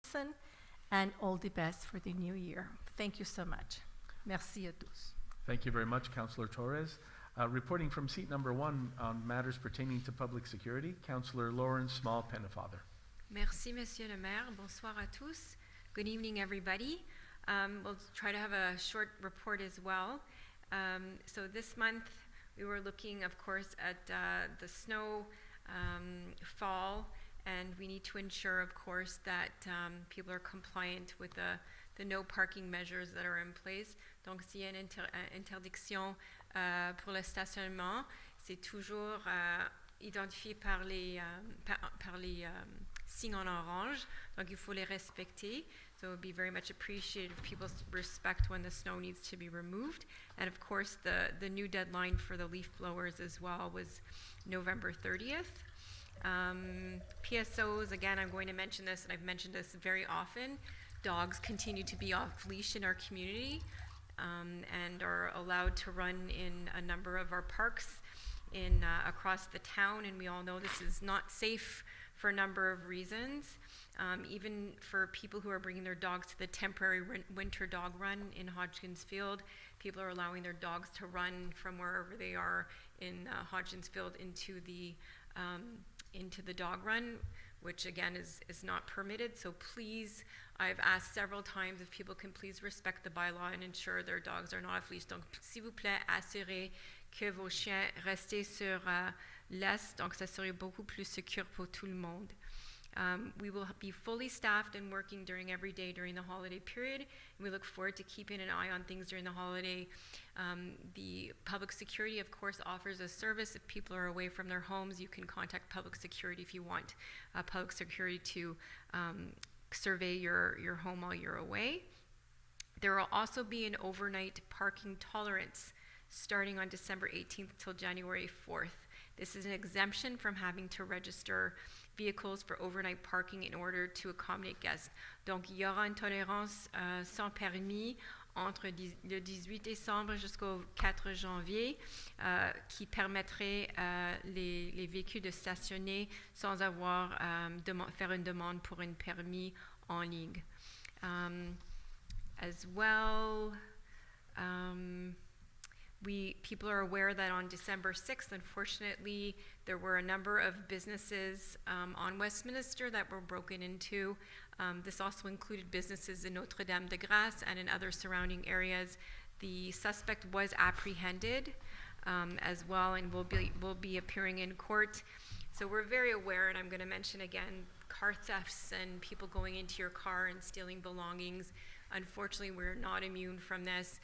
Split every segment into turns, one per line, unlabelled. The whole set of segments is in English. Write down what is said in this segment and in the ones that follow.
season, and all the best for the new year. Thank you so much. Merci à tous.
Thank you very much, Councillor Torres. Reporting from seat number 1 on matters pertaining to public security, Councillor Lawrence Small Pennefather.
Merci, Monsieur le Maire. Bonsoir à tous. Good evening, everybody. We'll try to have a short report as well. So this month, we were looking, of course, at the snow fall, and we need to ensure, of course, that people are compliant with the no parking measures that are in place. Donc, s'il y a une interdiction pour le stationnement, c'est toujours identifié par les signes en orange. Donc, il faut les respecter. So it would be very much appreciated if people respect when the snow needs to be removed. And of course, the new deadline for the leaf blowers as well was November 30th. PSOs, again, I'm going to mention this, and I've mentioned this very often. Dogs continue to be off leash in our community and are allowed to run in a number of our parks across the town, and we all know this is not safe for a number of reasons. Even for people who are bringing their dogs to the temporary winter dog run in Hodgkins Field, people are allowing their dogs to run from wherever they are in Hodgkins Field into the dog run, which again is not permitted. So please, I've asked several times if people can please respect the bylaw and ensure their dogs are not off leash. Donc, s'il vous plaît, assurez que vos chiens restent sur l'est. Donc, ça serait beaucoup plus secure pour tout le monde. We will be fully staffed and working during every day during the holiday period. And we look forward to keeping an eye on things during the holiday. The public security, of course, offers a service. If people are away from their homes, you can contact public security if you want public security to survey your home while you're away. There will also be an overnight parking tolerance starting on December 18th till January 4th. This is an exemption from having to register vehicles for overnight parking in order to accommodate guests. Donc, il y aura une tolérance sans permis entre le 18 décembre jusqu'au 4 janvier qui permettrait les véhicules de stationner sans avoir faire une demande pour un permis en ligne. As well, people are aware that on December 6th, unfortunately, there were a number of businesses on Westminster that were broken into. This also included businesses in Notre-Dame-de-Grâce and in other surrounding areas. The suspect was apprehended as well and will be appearing in court. So we're very aware, and I'm going to mention again, car thefts and people going into your car and stealing belongings. Unfortunately, we're not immune from this.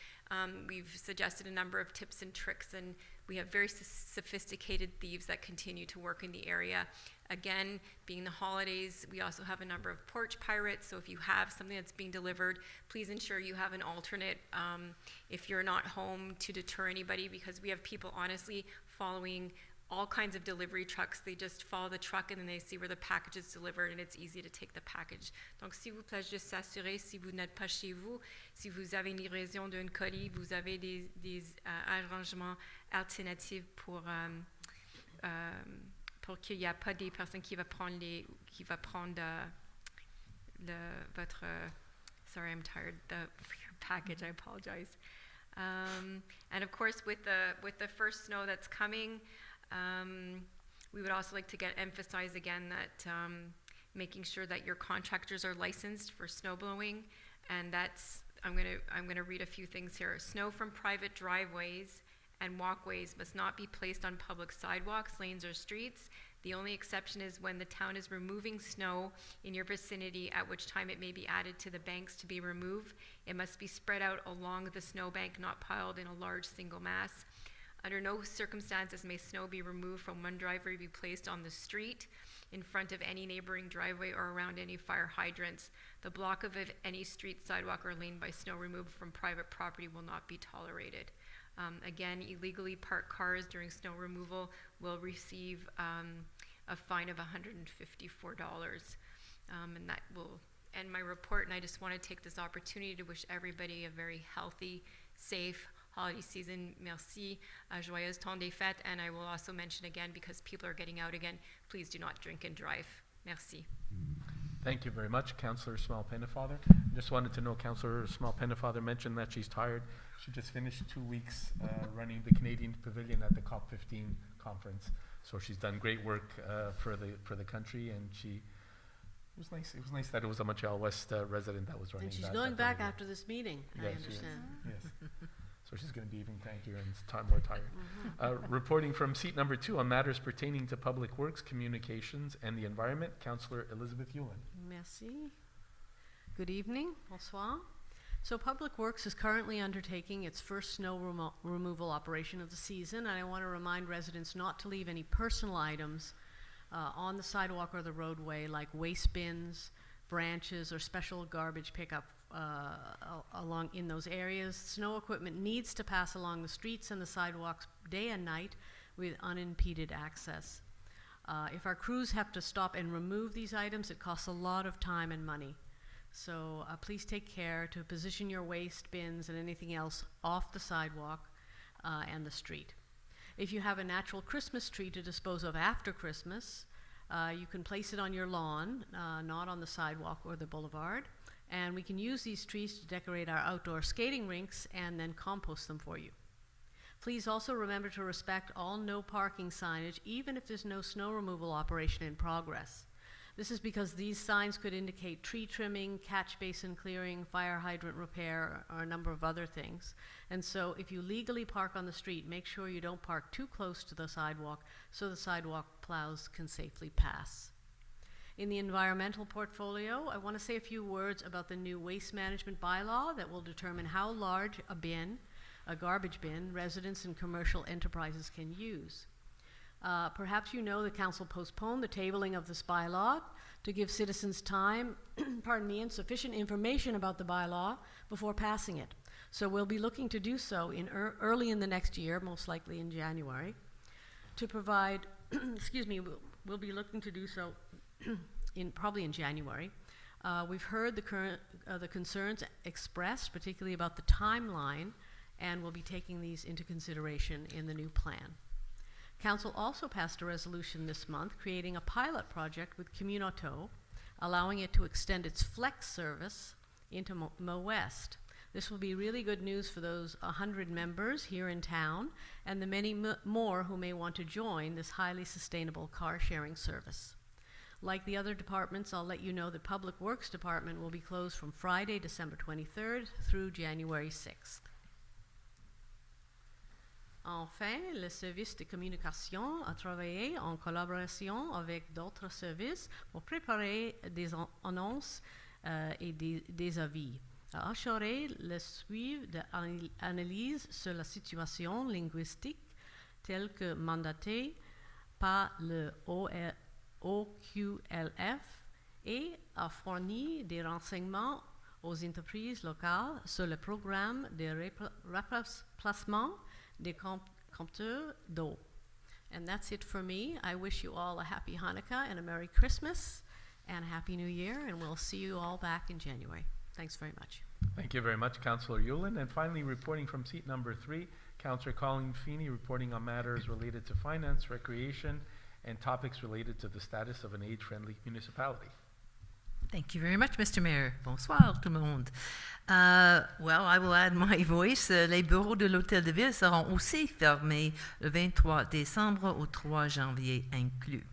We've suggested a number of tips and tricks, and we have very sophisticated thieves that continue to work in the area. Again, being the holidays, we also have a number of porch pirates, so if you have something that's being delivered, please ensure you have an alternate if you're not home to deter anybody, because we have people honestly following all kinds of delivery trucks. They just follow the truck and then they see where the package is delivered, and it's easy to take the package. Donc, s'il vous plaît, juste s'assurer, si vous n'êtes pas chez vous, si vous avez une livraison d'un colis, vous avez des arrangements alternatifs pour qu'il n'y ait pas des personnes qui va prendre votre sorry, I'm tired, your package, I apologize. And of course, with the first snow that's coming, we would also like to emphasize again that making sure that your contractors are licensed for snow blowing, and that's I'm gonna read a few things here. Snow from private driveways and walkways must not be placed on public sidewalks, lanes, or streets. The only exception is when the town is removing snow in your vicinity, at which time it may be added to the banks to be removed. It must be spread out along the snowbank, not piled in a large single mass. Under no circumstances may snow be removed from one driveway be placed on the street, in front of any neighboring driveway, or around any fire hydrants. The block of any street, sidewalk, or lane by snow removed from private property will not be tolerated. Again, illegally parked cars during snow removal will receive a fine of $154. And that will end my report. And I just want to take this opportunity to wish everybody a very healthy, safe holiday season. Merci. Joyeuse temps des fêtes. And I will also mention again, because people are getting out again, please do not drink and drive. Merci.
Thank you very much, Councillor Small-Pennefather. Just wanted to know, Councillor Small-Pennefather mentioned that she's tired. She just finished 2 weeks running the Canadian Pavilion at the COP15 conference. So she's done great work for the country, and it was nice. It was nice that it was a Montreal-West resident that was running.
And she's
that
going back
pavilion.
after this meeting, I
Yes, she is.
understand.
Yes. So she's going to be even crankier and more tired. Reporting from seat number 2 on matters pertaining to public works, communications, and the environment, Councillor Elizabeth Yulin.
Merci. Good evening. Bonsoir. So Public Works is currently undertaking its first snow removal operation of the season, and I want to remind residents not to leave any personal items on the sidewalk or the roadway, like waste bins, branches, or special garbage pickup along in those areas. Snow equipment needs to pass along the streets and the sidewalks day and night with unimpeded access. If our crews have to stop and remove these items, it costs a lot of time and money. So please take care to position your waste bins and anything else off the sidewalk and the street. If you have a natural Christmas tree to dispose of after Christmas, you can place it on your lawn, not on the sidewalk or the boulevard. And we can use these trees to decorate our outdoor skating rinks and then compost them for you. Please also remember to respect all no parking signage, even if there's no snow removal operation in progress. This is because these signs could indicate tree trimming, catch basin clearing, fire hydrant repair, or a number of other things. And so if you legally park on the street, make sure you don't park too close to the sidewalk so the sidewalk plows can safely pass. In the environmental portfolio, I want to say a few words about the new waste management bylaw that will determine how large a garbage bin, residents and commercial enterprises can use. Perhaps you know the council postponed the tabling of this bylaw to give citizens time, and sufficient information about the bylaw before passing it. So we'll be looking to do so early in the next year, most likely in January, to provide, we'll be looking to do so probably in January. We've heard the concerns expressed, particularly about the timeline, and we'll be taking these into consideration in the new plan. Council also passed a resolution this month creating a pilot project with Communauto, allowing it to extend its flex service into Mo-West. This will be really good news for those 100 members here in town and the many more who may want to join this highly sustainable car sharing service. Like the other departments, I'll let you know that Public Works Department will be closed from Friday, December 23rd through January 6th. Enfin, le service de communication a travaillé en collaboration avec d'autres services pour préparer des annonces et des avis, à assurer le suivi d'analyse sur la situation linguistique telle que mandatée par le OQLF et a fourni des renseignements aux entreprises locales sur le programme de remplacement des compteurs d'eau. And that's it for me. I wish you all a happy Hanukkah and a Merry Christmas and a Happy New Year, and we'll see you all back in January. Thanks very much.
Thank you very much, Councillor Yulin. And finally, reporting from seat number 3, Councillor Colleen Feeney, reporting on matters related to finance, recreation, and topics related to the status of an age-friendly municipality.
Thank you very much, Mr. Mayor. Bonsoir, tout le monde. Well, I will add my voice. Les bureaux de l'Hôtel de Ville seront aussi fermés le 23 décembre au 3 janvier inclus.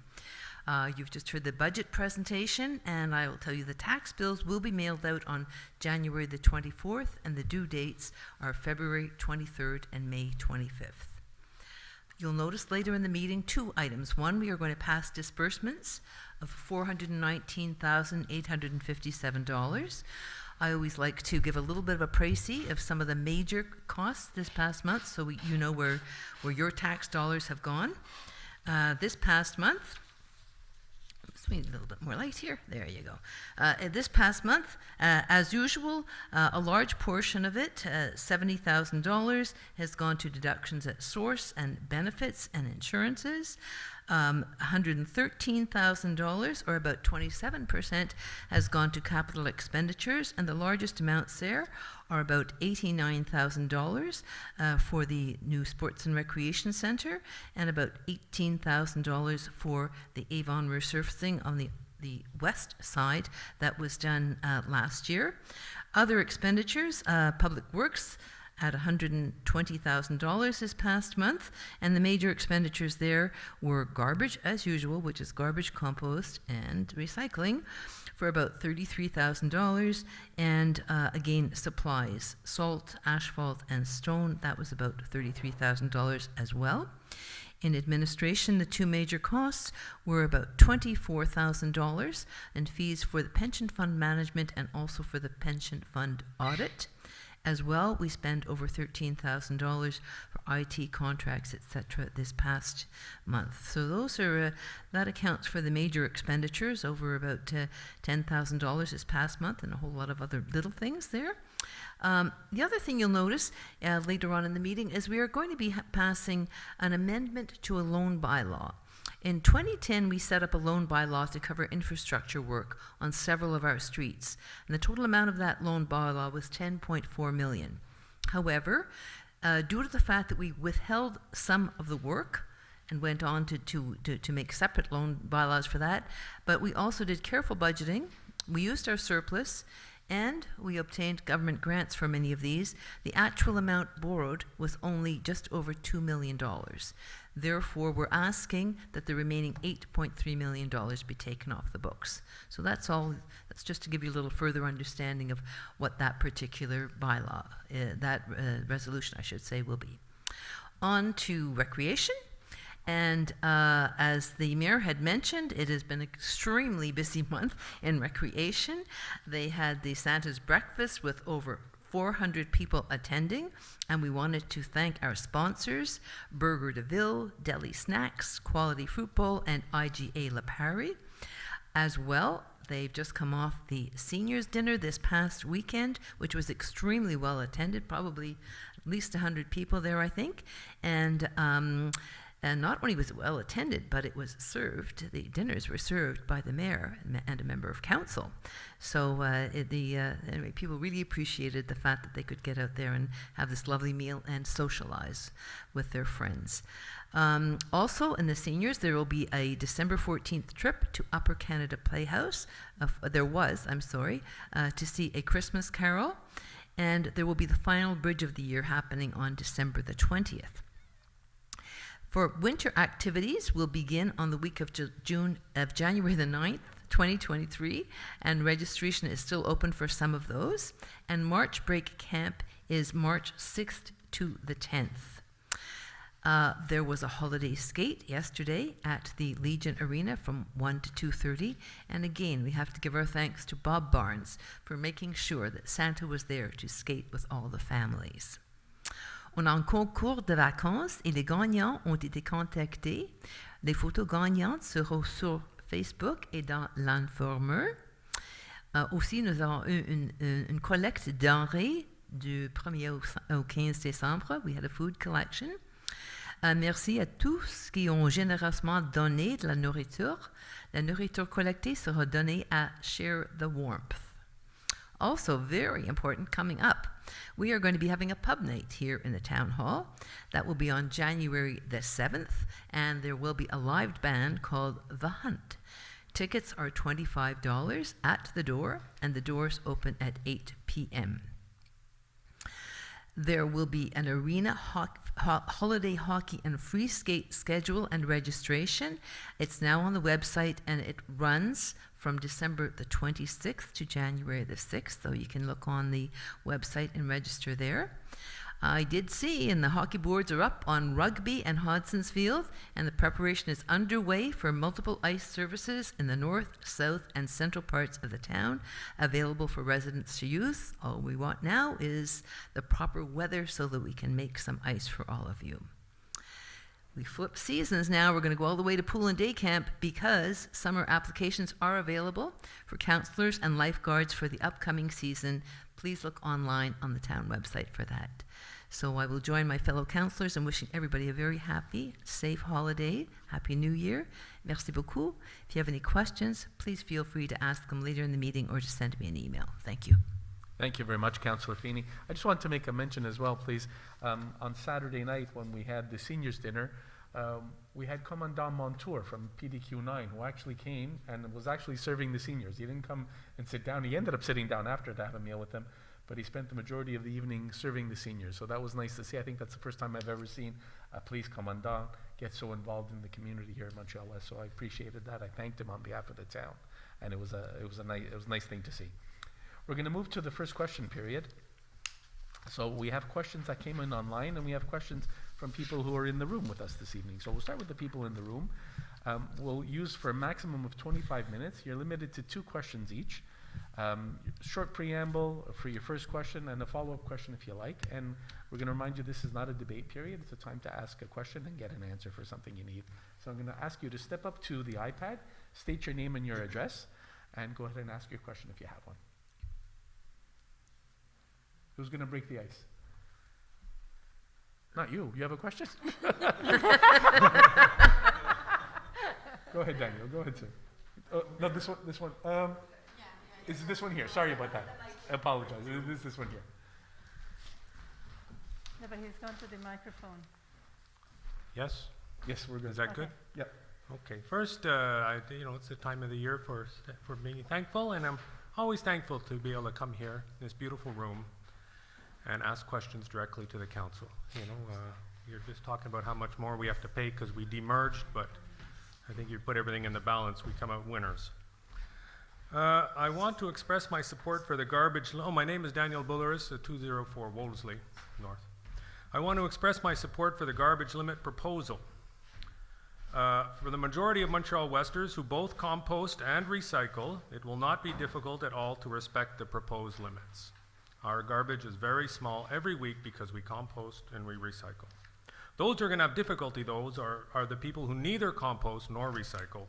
You've just heard the budget presentation, and I will tell you the tax bills will be mailed out on January the 24th, and the due dates are February 23rd and May 25th. You'll notice later in the meeting 2 items. One, we are going to pass disbursements of $419,857. I always like to give a little bit of a précis of some of the major costs this past month, so you know where your tax dollars have gone. This past month, let's make it a little bit more light here. There you go. This past month, as usual, a large portion of it, $70,000, has gone to deductions at source and benefits and insurances. $113,000, or about 27%, has gone to capital expenditures, and the largest amounts there are about $89,000 for the new Sports and Recreation Centre, and about $18,000 for the Avon resurfacing on the the west side. That was done last year. Other expenditures, Public Works at $120,000 this past month, and the major expenditures there were garbage, as usual, which is garbage, compost, and recycling, for about $33,000, and again, supplies, salt, asphalt, and stone, that was about $33,000 as well. In administration, the two major costs were about $24,000 in fees for the pension fund management and also for the pension fund audit. As well, we spent over $13,000 for IT contracts, etc., this past month. So those are that accounts for the major expenditures, over about $10,000 this past month, and a whole lot of other little things there. The other thing you'll notice later on in the meeting is we are going to be passing an amendment to a loan bylaw. In 2010, we set up a loan bylaw to cover infrastructure work on several of our streets, and the total amount of that loan bylaw was $10.4 million. However, due to the fact that we withheld some of the work and went on to make separate loan bylaws for that, but we also did careful budgeting, we used our surplus, and we obtained government grants for many of these. The actual amount borrowed was only just over $2 million. Therefore, we're asking that the remaining $8.3 million be taken off the books. So that's all. That's just to give you a little further understanding of what that particular bylaw, resolution, I should say, will be. On to recreation. And as the mayor had mentioned, it has been an extremely busy month in recreation. They had the Santa's breakfast with over 400 people attending, and we wanted to thank our sponsors, Burger de Ville, Deli Snacks, Quality Fruit Bowl, and IGA La Paris. As well, they've just come off the seniors dinner this past weekend, which was extremely well attended, probably at least 100 people there, I think. And not only was it well attended, but it was served, the dinners were served by the mayor and a member of council. So anyway, people really appreciated the fact that they could get out there and have this lovely meal and socialize with their friends. Also, in the seniors, there will be a December 14th trip to Upper Canada Playhouse. To see A Christmas Carol. And there will be the final Bridge of the Year happening on December the 20th. For winter activities, we'll begin on the week of January the 9th, 2023, and registration is still open for some of those. And March Break Camp is March 6th to the 10th. There was a holiday skate yesterday at the Legion Arena from 1 to 2:30. And again, we have to give our thanks to Bob Barnes for making sure that Santa was there to skate with all the families. On a un concours de vacances et les gagnants ont été contactés. Les photos gagnantes seront sur Facebook et dans l'informeur. Aussi, nous avons eu une collecte de denrées du 1er au 15 décembre. We had a food collection. Merci à tous qui ont généreusement donné de la nourriture. La nourriture collectée sera donnée à Share the Warmth. Also, very important, coming up, we are going to be having a pub night here in the town hall. That will be on January the 7th, and there will be a live band called The Hunt. Tickets are $25 at the door, and the doors open at 8 p.m. There will be an arena holiday hockey and free skate schedule and registration. It's now on the website, and it runs from December the 26th to January the 6th, so you can look on the website and register there. I did see, and the hockey boards are up on Rugby and Hodson's Field, and the preparation is underway for multiple ice services in the north, south, and central parts of the town, available for residents to use. All we want now is the proper weather so that we can make some ice for all of you. We flip seasons now. We're going to go all the way to Pool and Day Camp because summer applications are available for counselors and lifeguards for the upcoming season. Please look online on the town website for that. So I will join my fellow counselors in wishing everybody a very happy, safe holiday. Happy New Year. Merci beaucoup. If you have any questions, please feel free to ask them later in the meeting or to send me an email. Thank you.
Thank you very much, Councillor Feeney. I just want to make a mention as well, please. On Saturday night when we had the seniors dinner, we had Commandant Montour from PDQ9 who actually came and was actually serving the seniors. He didn't come and sit down. He ended up sitting down after to have a meal with them, but he spent the majority of the evening serving the seniors. So that was nice to see. I think that's the first time I've ever seen a police commandant get so involved in the community here in Montreal-West. So I appreciated that. I thanked him on behalf of the town, and it was a nice thing to see. We're going to move to the first question period. So we have questions that came in online, and we have questions from people who are in the room with us this evening. So we'll start with the people in the room. We'll use for a maximum of 25 minutes. You're limited to 2 questions each. Short preamble for your first question and a follow-up question if you like. And we're going to remind you this is not a debate period. It's a time to ask a question and get an answer for something you need. So I'm going to ask you to step up to the iPad, state your name and your address, and go ahead and ask your question if you have one. Who's going to break the ice? Not you. You have a question? Go ahead, Daniel. Go ahead, sir. Oh, no, this one. Is this one here? Sorry about that. I apologize. It is this one here.
No, but he's gone to the microphone.
Yes?
Yes, we're good.
Is that
Okay.
good?
Yep.
Okay. First, it's the time of the year for being thankful, and I'm always thankful to be able to come here in this beautiful room and ask questions directly to the council. You're just talking about how much more we have to pay because we demerged, but I think you put everything in the balance, we come out winners. I want to express my support for the garbage. My name is Daniel Bulleris, 204 Wolseley North. I want to express my support for the garbage limit proposal. For the majority of Montreal-Westers who both compost and recycle, it will not be difficult at all to respect the proposed limits. Our garbage is very small every week because we compost and we recycle. Those who are going to have difficulty, are the people who neither compost nor recycle.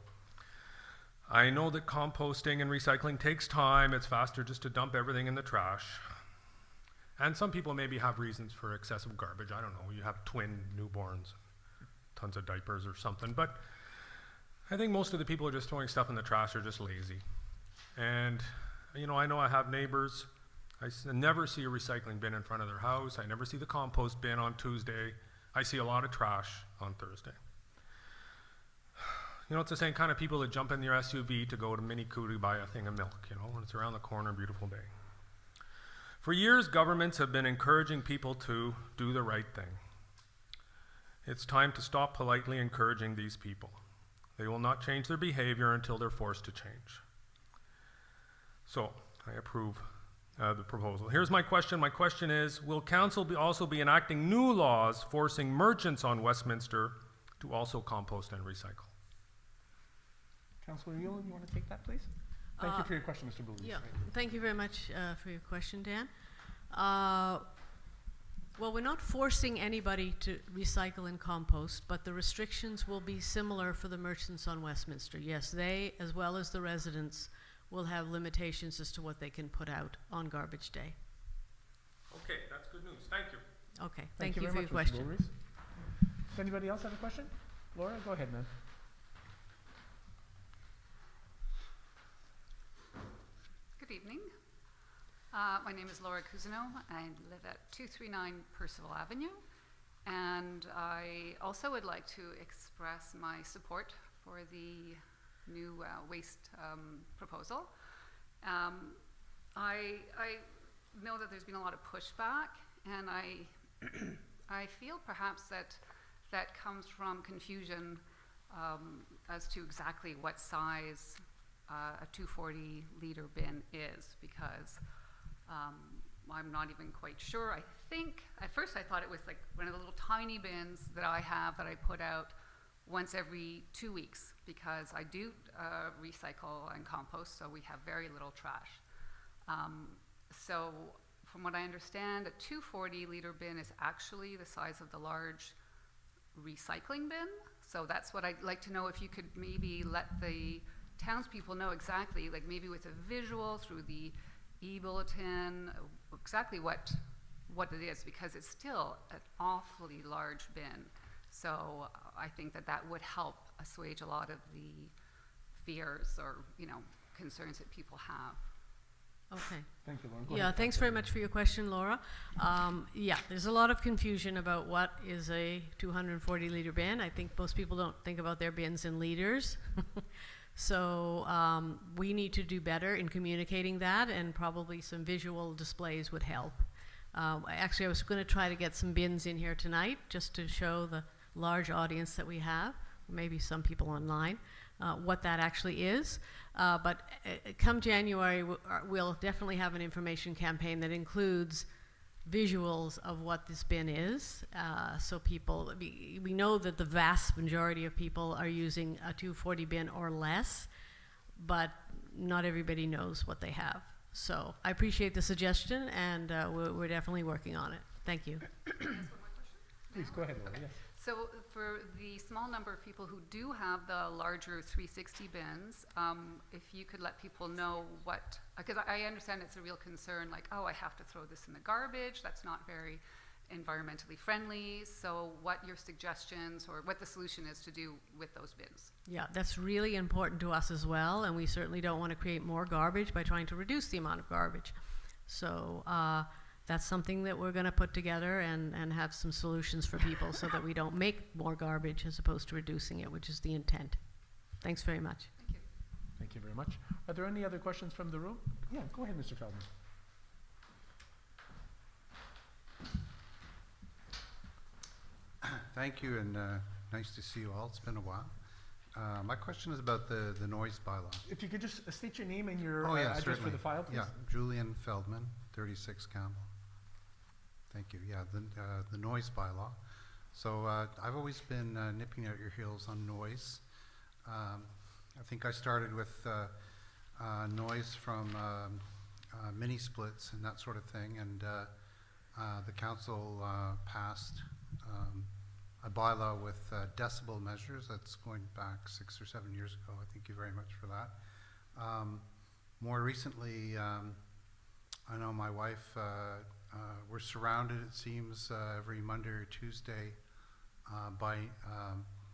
I know that composting and recycling takes time. It's faster just to dump everything in the trash. And some people maybe have reasons for excessive garbage. I don't know, you have twin newborns, tons of diapers or something. But I think most of the people who are just throwing stuff in the trash are just lazy. And, I know I have neighbors. I never see a recycling bin in front of their house. I never see the compost bin on Tuesday. I see a lot of trash on Thursday. It's the same kind of people that jump in your SUV to go to Mini Coo to buy a thing of milk, when it's around the corner, a beautiful day. For years, governments have been encouraging people to do the right thing. It's time to stop politely encouraging these people. They will not change their behavior until they're forced to change. So, I approve the proposal. Here's my question. My question is, will council also be enacting new laws forcing merchants on Westminster to also compost and recycle?
Councilor Yule, you want to take that, please? Thank you for your question, Mr. Bulleris.
Yeah, thank you very much for your question, Dan. Well, we're not forcing anybody to recycle and compost, but the restrictions will be similar for the merchants on Westminster. Yes, they, as well as the residents, will have limitations as to what they can put out on garbage day.
Okay, that's good news. Thank you.
Okay, thank you
very
for your
much, Mr.
question.
Bulleris. Does anybody else have a question? Laura, go ahead, man.
Good evening. My name is Laura Cousineau. I live at 239 Percival Avenue, and I also would like to express my support for the new waste proposal. I know that there's been a lot of pushback, and I feel perhaps that comes from confusion as to exactly what size a 240-liter bin is, because I'm not even quite sure. I think, at first I thought it was like one of the little tiny bins that I have that I put out once every 2 weeks, because I do recycle and compost, so we have very little trash. So from what I understand, a 240-liter bin is actually the size of the large recycling bin. So that's what I'd like to know, if you could maybe let the townspeople know exactly, like maybe with a visual through the e-bulletin, exactly what it is, because it's still an awfully large bin. So I think that would help assuage a lot of the fears or concerns that people have.
Okay.
Thank you, Lauren. Go
Yeah,
ahead,
thanks
Councillor.
very much for your question, Laura. Yeah, there's a lot of confusion about what is a 240-liter bin. I think most people don't think about their bins in liters. So we need to do better in communicating that, and probably some visual displays would help. Actually, I was going to try to get some bins in here tonight just to show the large audience that we have, maybe some people online, what that actually is. But come January, we'll definitely have an information campaign that includes visuals of what this bin is. So people, we know that the vast majority of people are using a 240 bin or less, but not everybody knows what they have. So I appreciate the suggestion, and we're definitely working on it. Thank you.
Please, go ahead, Laura, yes.
So for the small number of people who do have the larger 360 bins, if you could let people know what, because I understand it's a real concern, like, oh, I have to throw this in the garbage, that's not very environmentally friendly. So what your suggestions or what the solution is to do with those bins?
Yeah, that's really important to us as well, and we certainly don't want to create more garbage by trying to reduce the amount of garbage. So that's something that we're going to put together and have some solutions for people so that we don't make more garbage as opposed to reducing it, which is the intent. Thanks very much.
Thank you.
Thank you very much. Are there any other questions from the room? Yeah, go ahead, Mr. Feldman.
Thank you, and nice to see you all. It's been a while. My question is about the noise bylaw.
If you could just state your name and your
Oh, yeah,
address
certainly.
for the file, please.
Yeah, Julian Feldman, 36 Campbell. Thank you. Yeah, the noise bylaw. So I've always been nipping at your heels on noise. I think I started with noise from mini splits and that sort of thing, and the council passed a bylaw with decibel measures. That's going back 6 or 7 years ago. I thank you very much for that. More recently, I know my wife, we're surrounded, it seems, every Monday or Tuesday by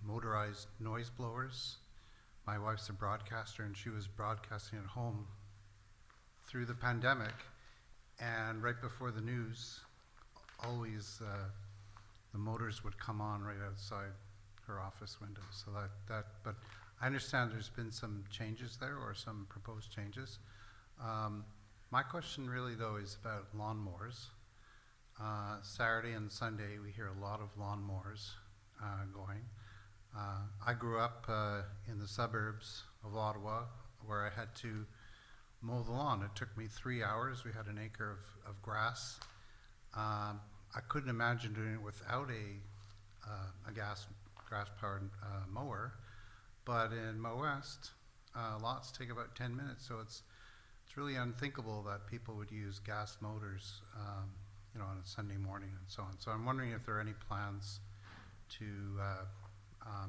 motorized noise blowers. My wife's a broadcaster, and she was broadcasting at home through the pandemic, and right before the news, always the motors would come on right outside her office window. So but I understand there's been some changes there, or some proposed changes. My question really, though, is about lawnmowers. Saturday and Sunday, we hear a lot of lawnmowers going. I grew up in the suburbs of Ottawa, where I had to mow the lawn. It took me 3 hours. We had an acre of grass. I couldn't imagine doing it without a gas-powered mower. But in Montréal-Ouest, lots take about 10 minutes, so it's really unthinkable that people would use gas motors, on a Sunday morning and so on. So I'm wondering if there are any plans to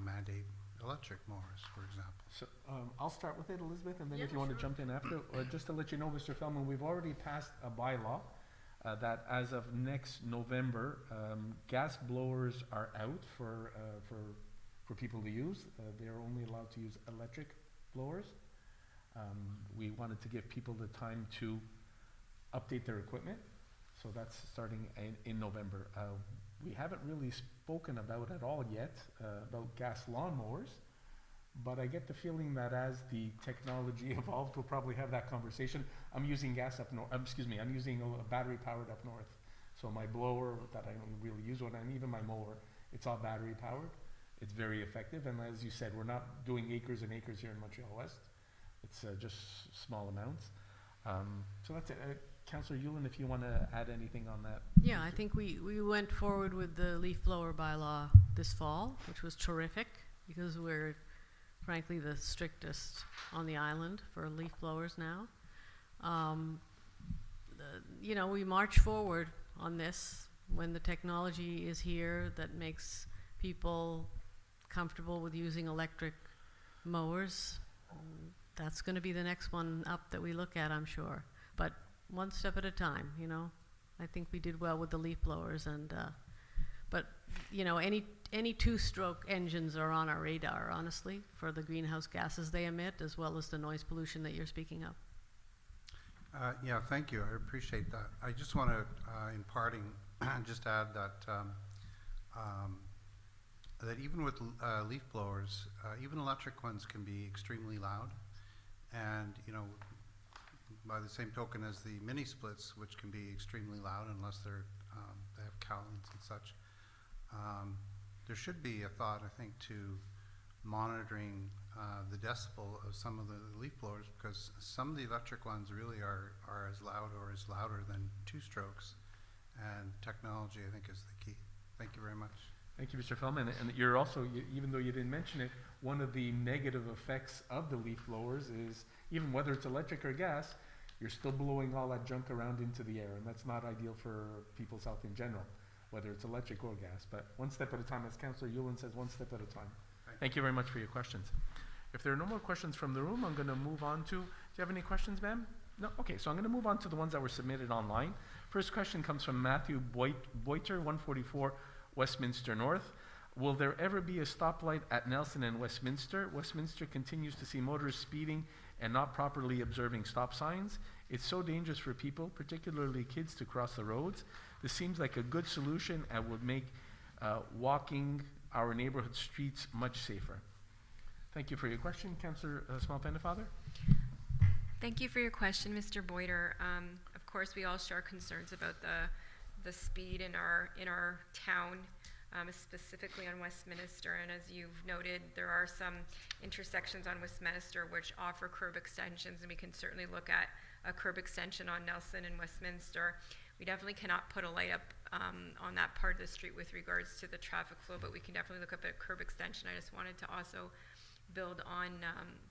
mandate electric mowers, for example.
So I'll start with it, Elizabeth, and then
Yeah,
if you want to
sure.
jump in after. Just to let you know, Mr. Feldman, we've already passed a bylaw that as of next November, gas blowers are out for people to use. They're only allowed to use electric blowers. We wanted to give people the time to update their equipment, so that's starting in November. We haven't really spoken about at all yet about gas lawnmowers, but I get the feeling that as the technology evolves, we'll probably have that conversation. I'm using gas up north. I'm using a battery powered up north. So my blower that I don't really use, and even my mower, it's all battery powered. It's very effective, and as you said, we're not doing acres and acres here in Montreal-West. It's just small amounts. So that's it. Councillor Yulin, if you want to add anything on that.
Yeah, I think we went forward with the leaf blower bylaw this fall, which was terrific, because we're frankly the strictest on the island for leaf blowers now. We march forward on this when the technology is here that makes people comfortable with using electric mowers. That's going to be the next one up that we look at, I'm sure. But one step at a time, I think we did well with the leaf blowers, and but any two-stroke engines are on our radar, honestly, for the greenhouse gases they emit, as well as the noise pollution that you're speaking of.
Yeah, thank you. I appreciate that. I just want to, in parting, just add that that even with leaf blowers, even electric ones can be extremely loud, and by the same token as the mini splits, which can be extremely loud unless they have cowlings and such. There should be a thought, I think, to monitoring the decibel of some of the leaf blowers, because some of the electric ones really are as loud or is louder than two strokes, and technology, I think, is the key. Thank you very much.
Thank you, Mr. Feldman. And you're also, even though you didn't mention it, one of the negative effects of the leaf blowers is, even whether it's electric or gas, you're still blowing all that junk around into the air, and that's not ideal for people's health in general, whether it's electric or gas. But one step at a time, as Councillor Yulin says, one step at a time. Thank you very much for your questions. If there are no more questions from the room, I'm going to move on to, do you have any questions, ma'am? No? Okay, so I'm going to move on to the ones that were submitted online. First question comes from Matthew Boiter, 144 Westminster North. Will there ever be a stoplight at Nelson and Westminster? Westminster continues to see motorists speeding and not properly observing stop signs. It's so dangerous for people, particularly kids, to cross the roads. This seems like a good solution and would make walking our neighborhood streets much safer. Thank you for your question, Councillor Small-Pennefather.
Thank you for your question, Mr. Boiter. Of course, we all share concerns about the speed in our town, specifically on Westminster. And as you've noted, there are some intersections on Westminster which offer curb extensions, and we can certainly look at a curb extension on Nelson and Westminster. We definitely cannot put a light up on that part of the street with regards to the traffic flow, but we can definitely look up at a curb extension. I just wanted to also build on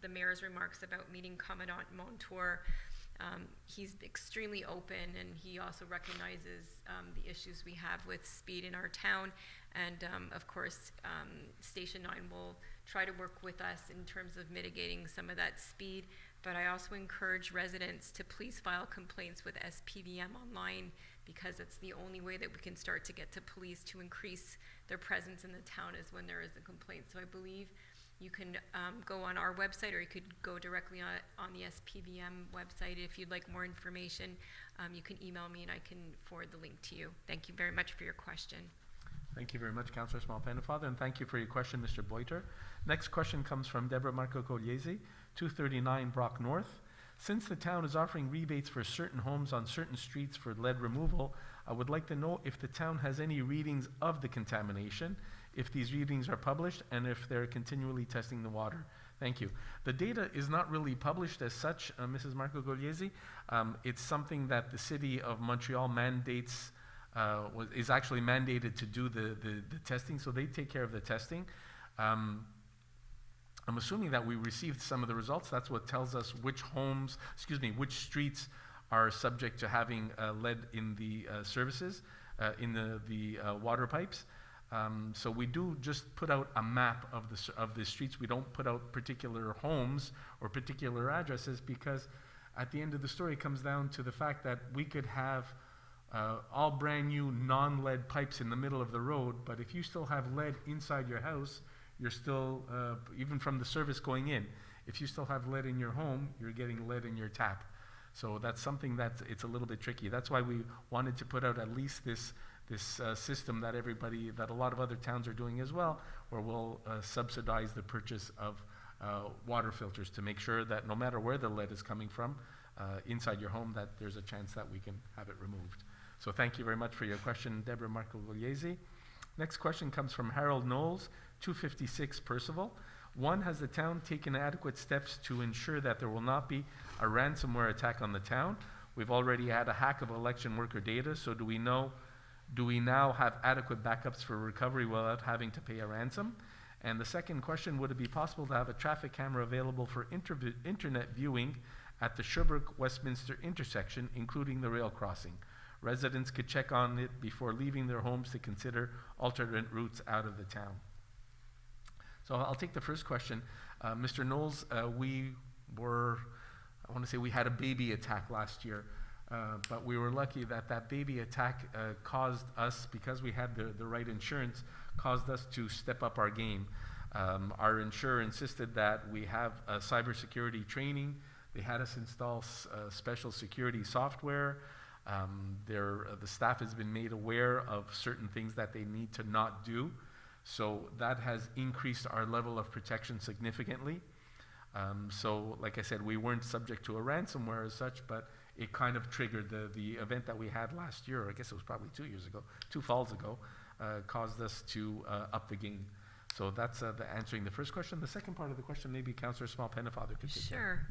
the mayor's remarks about meeting Commandant Montour. He's extremely open, and he also recognizes the issues we have with speed in our town. And of course, Station 9 will try to work with us in terms of mitigating some of that speed. But I also encourage residents to please file complaints with SPVM online, because it's the only way that we can start to get to police to increase their presence in the town is when there is a complaint. So I believe you can go on our website, or you could go directly on the SPVM website. If you'd like more information, you can email me and I can forward the link to you. Thank you very much for your question.
Thank you very much, Councillor Small-Pennefather, and thank you for your question, Mr. Boiter. Next question comes from Deborah Marco-Cogliese, 239 Brock North. Since the town is offering rebates for certain homes on certain streets for lead removal, I would like to know if the town has any readings of the contamination, if these readings are published, and if they're continually testing the water. Thank you. The data is not really published as such, Mrs. Marco-Cogliese. It's something that the City of Montreal mandates, is actually mandated to do the testing, so they take care of the testing. I'm assuming that we received some of the results. That's what tells us which which streets are subject to having lead in the services, in the water pipes. So we do just put out a map of the streets. We don't put out particular homes or particular addresses, because at the end of the story it comes down to the fact that we could have all brand new non-lead pipes in the middle of the road, but if you still have lead inside your house, you're still, even from the service going in, if you still have lead in your home, you're getting lead in your tap. So that's something it's a little bit tricky. That's why we wanted to put out at least this system that a lot of other towns are doing as well, where we'll subsidize the purchase of water filters to make sure that no matter where the lead is coming from, inside your home, that there's a chance that we can have it removed. So thank you very much for your question, Deborah Marco-Gugliese. Next question comes from Harold Knowles, 256 Percival. 1, has the town taken adequate steps to ensure that there will not be a ransomware attack on the town? We've already had a hack of election worker data, so do we now have adequate backups for recovery without having to pay a ransom? And the second question, would it be possible to have a traffic camera available for internet viewing at the Sherbrooke-Westminster intersection, including the rail crossing? Residents could check on it before leaving their homes to consider alternate routes out of the town. So I'll take the first question. Mr. Knowles, we had a baby attack last year, but we were lucky that baby attack caused us, because we had the right insurance, caused us to step up our game. Our insurer insisted that we have cybersecurity training They had us install special security software. The staff has been made aware of certain things that they need to not do. So that has increased our level of protection significantly. So like I said, we weren't subject to a ransomware as such, but it kind of triggered the event that we had last year, or I guess it was probably 2 years ago, 2 falls ago, caused us to up the game. So that's answering the first question. The second part of the question, maybe Councillor Small-Pennefather could take that.
Sure.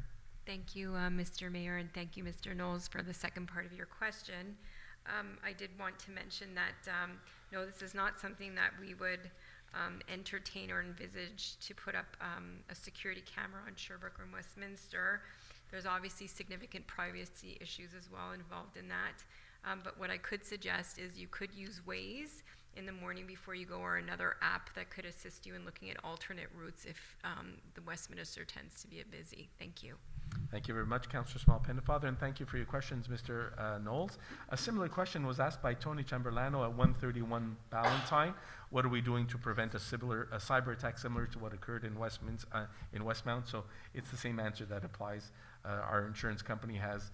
Thank you, Mr. Mayor, and thank you, Mr. Knowles, for the second part of your question. I did want to mention that, no, this is not something that we would entertain or envisage to put up a security camera on Sherbrooke or Westminster. There's obviously significant privacy issues as well involved in that. But what I could suggest is you could use Waze in the morning before you go, or another app that could assist you in looking at alternate routes if the Westminster tends to be a busy. Thank you.
Thank you very much, Councillor Small-Pennefather, and thank you for your questions, Mr. Knowles. A similar question was asked by Tony Chamberlaino at 131 Ballantyne. What are we doing to prevent a cyber attack similar to what occurred in Westmount? So it's the same answer that applies. Our insurance company has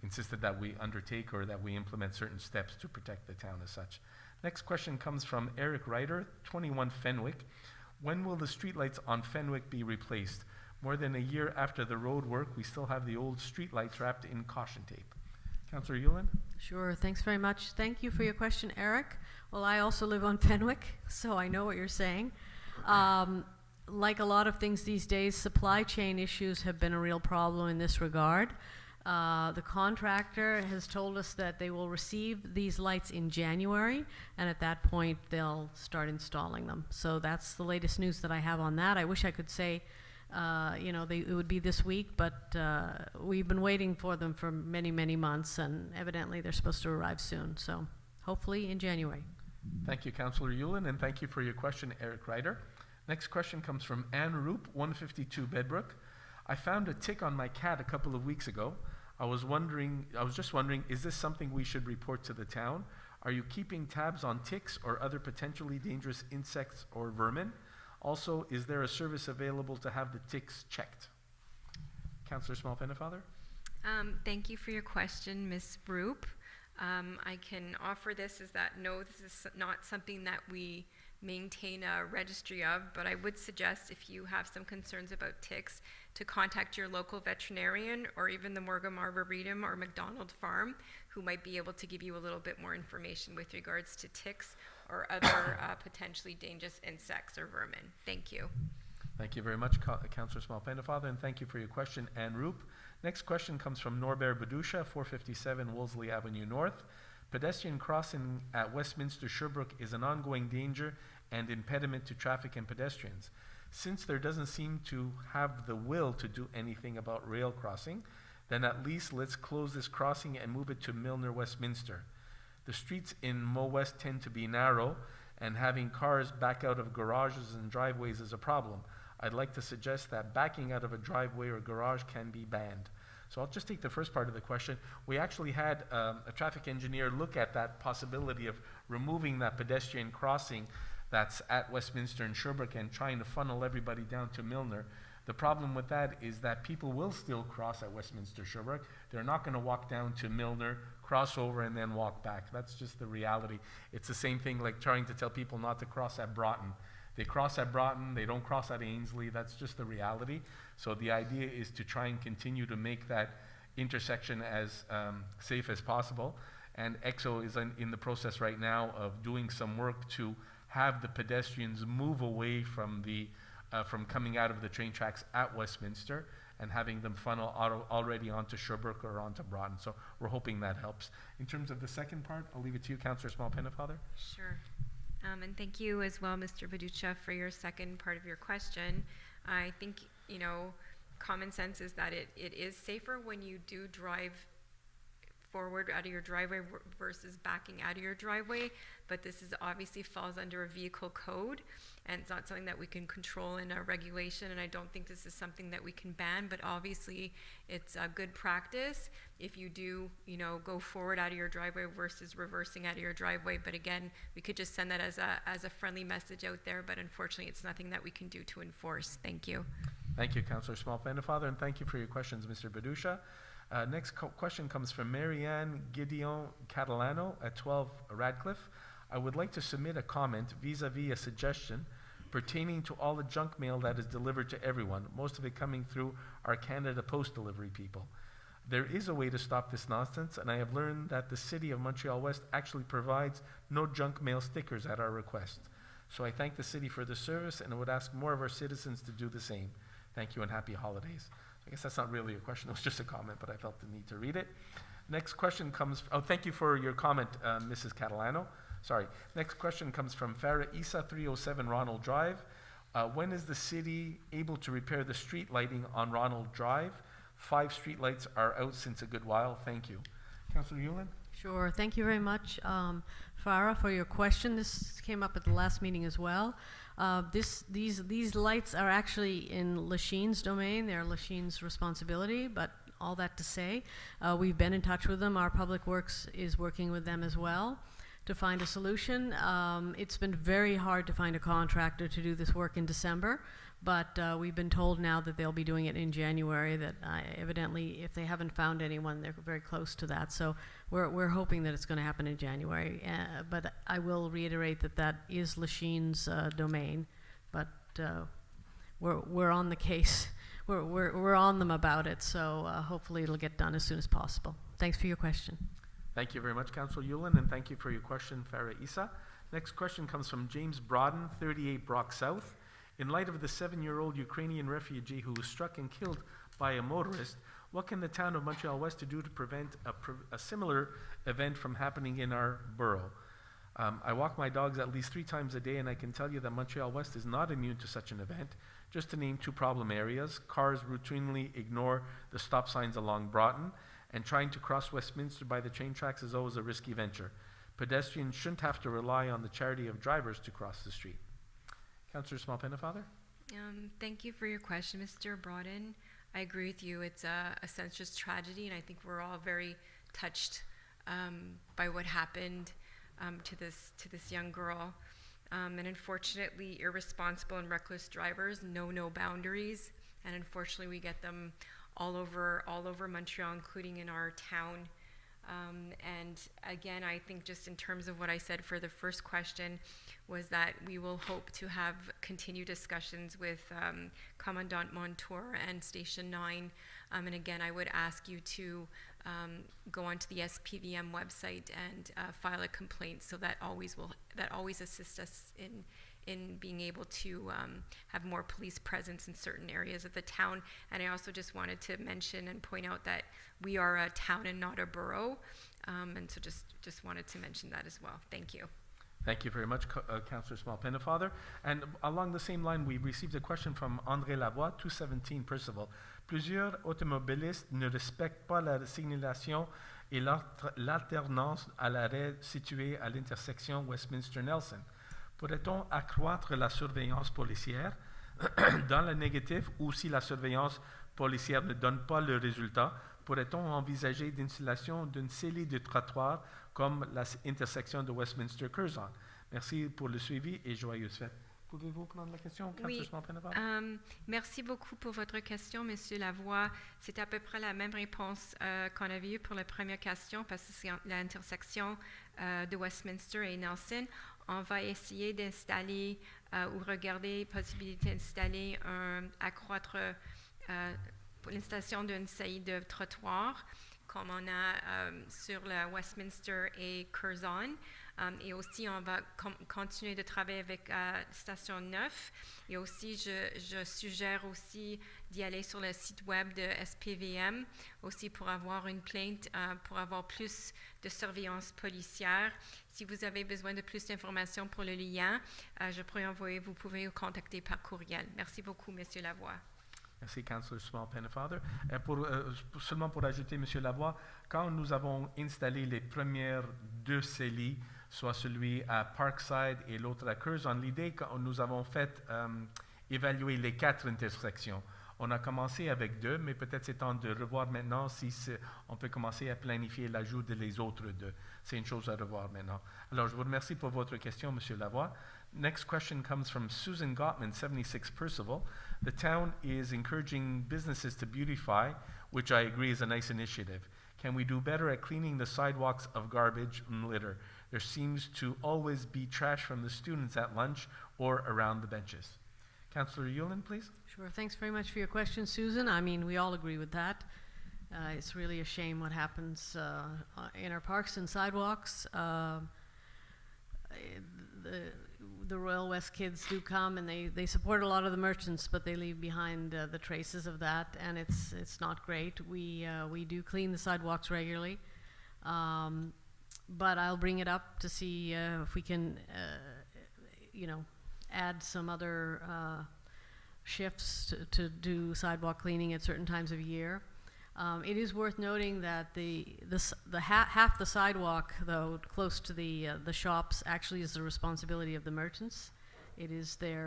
insisted that we undertake or that we implement certain steps to protect the town as such. Next question comes from Eric Ryder, 21 Fenwick. When will the streetlights on Fenwick be replaced? More than a year after the road work, we still have the old streetlights wrapped in caution tape. Councillor Yulin?
Sure, thanks very much. Thank you for your question, Eric. Well, I also live on Fenwick, so I know what you're saying. Like a lot of things these days, supply chain issues have been a real problem in this regard. The contractor has told us that they will receive these lights in January, and at that point, they'll start installing them. So that's the latest news that I have on that. I wish I could say it would be this week, but we've been waiting for them for many, many months, and evidently they're supposed to arrive soon. So hopefully in January.
Thank you, Councillor Yulin, and thank you for your question, Eric Ryder. Next question comes from Anne Roop, 152 Bedbrook. I found a tick on my cat a couple of weeks ago. I was just wondering, is this something we should report to the town? Are you keeping tabs on ticks or other potentially dangerous insects or vermin? Also, is there a service available to have the ticks checked? Councillor Small-Pennefather?
Thank you for your question, Ms. Roop. I can offer this as that, no, this is not something that we maintain a registry of, but I would suggest if you have some concerns about ticks to contact your local veterinarian or even the Morgan Arboretum or McDonald Farm, who might be able to give you a little bit more information with regards to ticks or other potentially dangerous insects or vermin. Thank you.
Thank you very much, Councillor Small-Pennefather, and thank you for your question, Anne Roop. Next question comes from Norbert Badusha, 457 Wolseley Avenue North. Pedestrian crossing at Westminster Sherbrooke is an ongoing danger and impediment to traffic and pedestrians. Since there doesn't seem to have the will to do anything about rail crossing, then at least let's close this crossing and move it to Milner Westminster. The streets in Mo West tend to be narrow, and having cars back out of garages and driveways is a problem. I'd like to suggest that backing out of a driveway or garage can be banned. So I'll just take the first part of the question. We actually had a traffic engineer look at that possibility of removing that pedestrian crossing that's at Westminster and Sherbrooke and trying to funnel everybody down to Milner. The problem with that is that people will still cross at Westminster Sherbrooke. They're not going to walk down to Milner, cross over, and then walk back. That's just the reality. It's the same thing like trying to tell people not to cross at Broughton. They cross at Broughton, they don't cross at Ainslie. That's just the reality. So the idea is to try and continue to make that intersection as safe as possible. And EXO is in the process right now of doing some work to have the pedestrians move away from from coming out of the train tracks at Westminster and having them funnel already onto Sherbrooke or onto Broughton. So we're hoping that helps. In terms of the second part, I'll leave it to you, Councillor Small-Pennefather.
Sure. And thank you as well, Mr. Baducha, for your second part of your question. I think, common sense is that it is safer when you do drive forward out of your driveway versus backing out of your driveway, but this is obviously falls under a vehicle code, and it's not something that we can control in a regulation, and I don't think this is something that we can ban, but obviously it's a good practice if you do, go forward out of your driveway versus reversing out of your driveway. But again, we could just send that as a friendly message out there, but unfortunately it's nothing that we can do to enforce. Thank you.
Thank you, Councillor Small Pennefather, and thank you for your questions, Mr. Badusha. Next question comes from Marianne Gideon Catalano at 12 Radcliffe. I would like to submit a comment vis-a-vis a suggestion pertaining to all the junk mail that is delivered to everyone, most of it coming through our Canada Post delivery people. There is a way to stop this nonsense, and I have learned that the City of Montreal-West actually provides no junk mail stickers at our request. So I thank the city for the service, and I would ask more of our citizens to do the same. Thank you and happy holidays. I guess that's not really a question, it was just a comment, but I felt the need to read it. Next question comes, thank you for your comment, Mrs. Catalano. Sorry. Next question comes from Farah Isa, 307 Ronald Drive. When is the city able to repair the street lighting on Ronald Drive? 5 street lights are out since a good while. Thank you. Councillor Yulin?
Sure. Thank you very much, Farah, for your question. This came up at the last meeting as well. These lights are actually in Lachine's domain. They're Lachine's responsibility, but all that to say, we've been in touch with them. Our Public Works is working with them as well to find a solution. It's been very hard to find a contractor to do this work in December, but we've been told now that they'll be doing it in January, that evidently if they haven't found anyone, they're very close to that. So we're hoping that it's going to happen in January. But I will reiterate that that is Lachine's domain, but we're on the case. We're on them about it, so hopefully it'll get done as soon as possible. Thanks for your question.
Thank you very much, Councillor Yulin, and thank you for your question, Farah Isa. Next question comes from James Broden, 38 Brock South. In light of the 7-year-old Ukrainian refugee who was struck and killed by a motorist, what can the town of Montreal-West do to prevent a similar event from happening in our borough? I walk my dogs at least 3 times a day, and I can tell you that Montreal-West is not immune to such an event. Just to name 2 problem areas, cars routinely ignore the stop signs along Broughton, and trying to cross Westminster by the train tracks is always a risky venture. Pedestrians shouldn't have to rely on the charity of drivers to cross the street. Councillor Small Pennefather?
Thank you for your question, Mr. Broden. I agree with you. It's a senseless tragedy, and I think we're all very touched by what happened to this young girl. And unfortunately, irresponsible and reckless drivers know no boundaries, and unfortunately, we get them all over Montreal, including in our town. And again, I think just in terms of what I said for the first question was that we will hope to have continued discussions with Commandant Montour and Station 9. And again, I would ask you to go onto the SPVM website and file a complaint, so that always assists us in being able to have more police presence in certain areas of the town. And I also just wanted to mention and point out that we are a town and not a borough. And so just wanted to mention that as well. Thank you.
Thank you very much, Councillor Small Pennefather. And along the same line, we received a question from André Lavoie, 217 Percival. Plusieurs automobilistes ne respectent pas la signalisation et l'alternance à l'arrêt situé à l'intersection Westminster-Nelson. Pourrait-on accroître la surveillance policière dans le négatif, ou si la surveillance policière ne donne pas le résultat, pourrait-on envisager l'installation d'une série de trottoirs comme l'intersection de Westminster-Curzon? Merci pour le suivi et joyeuses fêtes. Pouvez-vous prendre la question,
Oui. Merci beaucoup pour votre question, Monsieur Lavoie. C'est à peu près la même réponse qu'on avait eue pour la première question, parce que c'est l'intersection de Westminster et Nelson. On va essayer d'installer ou regarder la possibilité d'installer accroître l'installation d'une série de trottoirs comme on a sur la Westminster et Curzon. Et aussi, on va continuer de travailler avec Station 9. Et aussi, je suggère aussi d'y aller sur le site web de SPVM, aussi pour avoir une plainte, pour avoir plus de surveillance policière. Si vous avez besoin de plus d'informations pour le lien, je pourrais envoyer, vous pouvez nous contacter par courriel. Merci beaucoup, Monsieur Lavoie.
Merci, Councillor Small Pennefather. Seulement pour ajouter, M. Lavoie, quand nous avons installé les premières 2 CELI, soit celui à Parkside et l'autre à Curzon, l'idée que nous avons fait évaluer les 4 intersections. On a commencé avec 2, mais peut-être c'est temps de revoir maintenant si on peut commencer à planifier l'ajout des autres 2. C'est une chose à revoir maintenant. Alors, je vous remercie pour votre question, M. Lavoie. Next question comes from Susan Gottman, 76 Percival. The town is encouraging businesses to beautify, which I agree is a nice initiative. Can we do better at cleaning the sidewalks of garbage and litter? There seems to always be trash from the students at lunch or around the benches. Councillor Yulin, please.
Sure. Thanks very much for your question, Susan. I mean, we all agree with that. It's really a shame what happens in our parks and sidewalks. The Royal West kids do come and they support a lot of the merchants, but they leave behind the traces of that, and it's not great. We do clean the sidewalks regularly, but I'll bring it up to see if we can, add some other shifts to do sidewalk cleaning at certain times of year. It is worth noting that half the sidewalk, though, close to the shops, actually is the responsibility of the merchants. It is they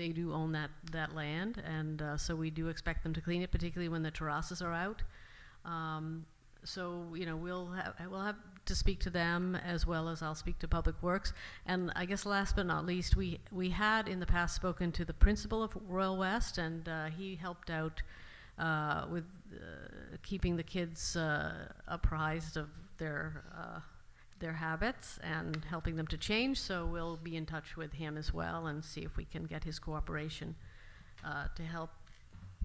do own that land, and so we do expect them to clean it, particularly when the terraces are out. So we'll have to speak to them, as well as I'll speak to Public Works. And I guess last but not least, we had in the past spoken to the principal of Royal West, and he helped out with keeping the kids apprised of their habits and helping them to change. So we'll be in touch with him as well and see if we can get his cooperation to help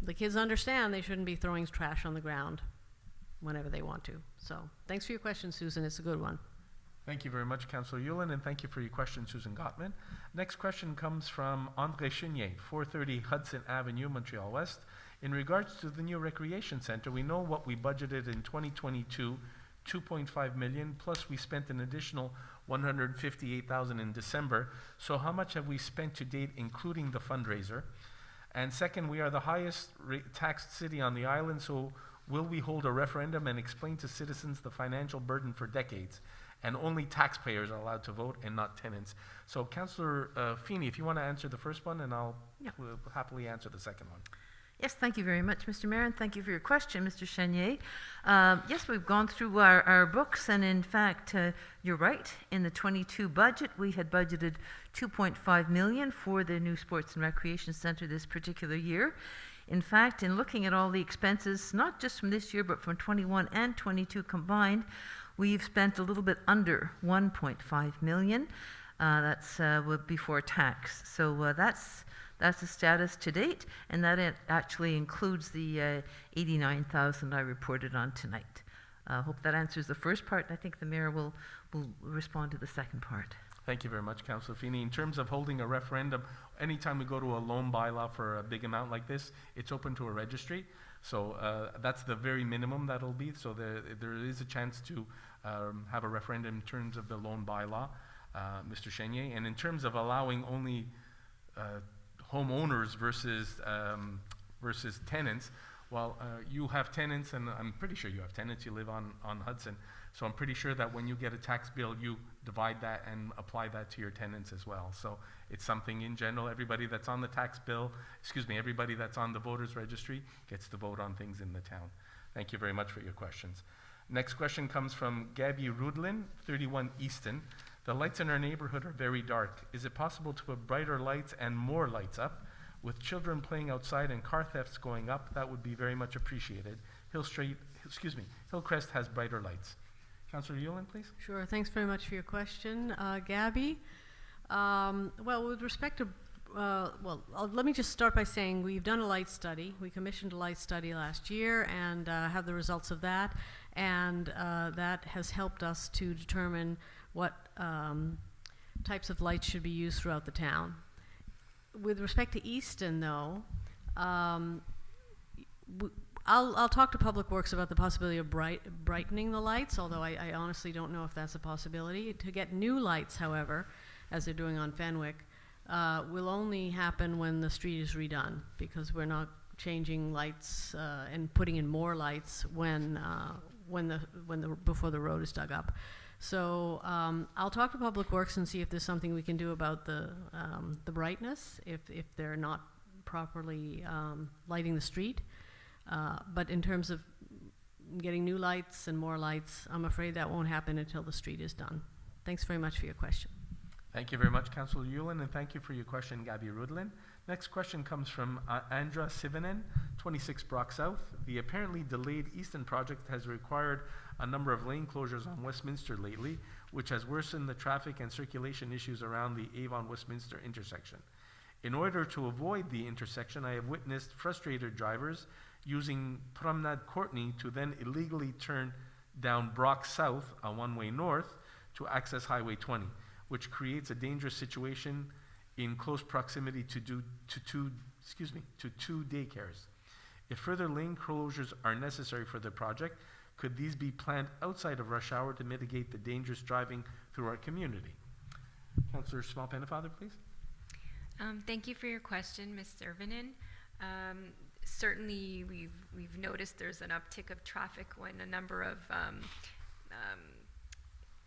the kids understand they shouldn't be throwing trash on the ground whenever they want to. So thanks for your question, Susan. It's a good one.
Thank you very much, Councillor Yulin, and thank you for your question, Susan Gottman. Next question comes from André Chenier, 430 Hudson Avenue, Montreal-West. In regards to the new recreation center, we know what we budgeted in 2022, 2.5 million, plus we spent an additional 158,000 in December. So how much have we spent to date, including the fundraiser? And second, we are the highest taxed city on the island, so will we hold a referendum and explain to citizens the financial burden for decades? And only taxpayers are allowed to vote and not tenants. So Councillor Feeney, if you want to answer the first one, and I'll happily answer the second one.
Yes, thank you very much, Mr. Mayor, and thank you for your question, Mr. Chenier. Yes, we've gone through our books, and in fact, you're right. In the 22 budget, we had budgeted 2.5 million for the new Sports and Recreation Centre this particular year. In fact, in looking at all the expenses, not just from this year, but from 21 and 22 combined, we've spent a little bit under 1.5 million. That's before tax. So that's the status to date, and that it actually includes the 89,000 I reported on tonight. Hope that answers the first part. I think the Mayor will respond to the second part.
Thank you very much, Councillor Feeney. In terms of holding a referendum, anytime we go to a loan bylaw for a big amount like this, it's open to a registry. So that's the very minimum that'll be. So there is a chance to have a referendum in terms of the loan bylaw, Mr. Chenier. And in terms of allowing only homeowners versus tenants, well, you have tenants, and I'm pretty sure you have tenants. You live on Hudson. So I'm pretty sure that when you get a tax bill, you divide that and apply that to your tenants as well. So it's something in general, everybody that's on the tax bill, everybody that's on the voters registry gets to vote on things in the town. Thank you very much for your questions. Next question comes from Gabby Rudlin, 31 Easton. The lights in our neighborhood are very dark. Is it possible to put brighter lights and more lights up? With children playing outside and car thefts going up, that would be very much appreciated. Hillcrest has brighter lights. Councillor Yulin, please.
Sure. Thanks very much for your question, Gabby. Well, with respect to, let me just start by saying we've done a light study. We commissioned a light study last year and have the results of that, and that has helped us to determine what types of lights should be used throughout the town. With respect to Easton, though, I'll talk to Public Works about the possibility of brightening the lights, although I honestly don't know if that's a possibility. To get new lights, however, as they're doing on Fenwick, will only happen when the street is redone, because we're not changing lights and putting in more lights before the road is dug up. So I'll talk to Public Works and see if there's something we can do about the brightness if they're not properly lighting the street. But in terms of getting new lights and more lights, I'm afraid that won't happen until the street is done. Thanks very much for your question.
Thank you very much, Councillor Yulin, and thank you for your question, Gabby Rudlin. Next question comes from Andra Sivanen, 26 Brock South. The apparently delayed Easton project has required a number of lane closures on Westminster lately, which has worsened the traffic and circulation issues around the Avon-Westminster intersection. In order to avoid the intersection, I have witnessed frustrated drivers using Promenade Courtney to then illegally turn down Brock South, a one-way north, to access Highway 20, which creates a dangerous situation in close proximity to two daycares. If further lane closures are necessary for the project, could these be planned outside of rush hour to mitigate the dangerous driving through our community? Councillor Small-Pennefather, please.
Thank you for your question, Ms. Servinen. Certainly, we've noticed there's an uptick of traffic when a number of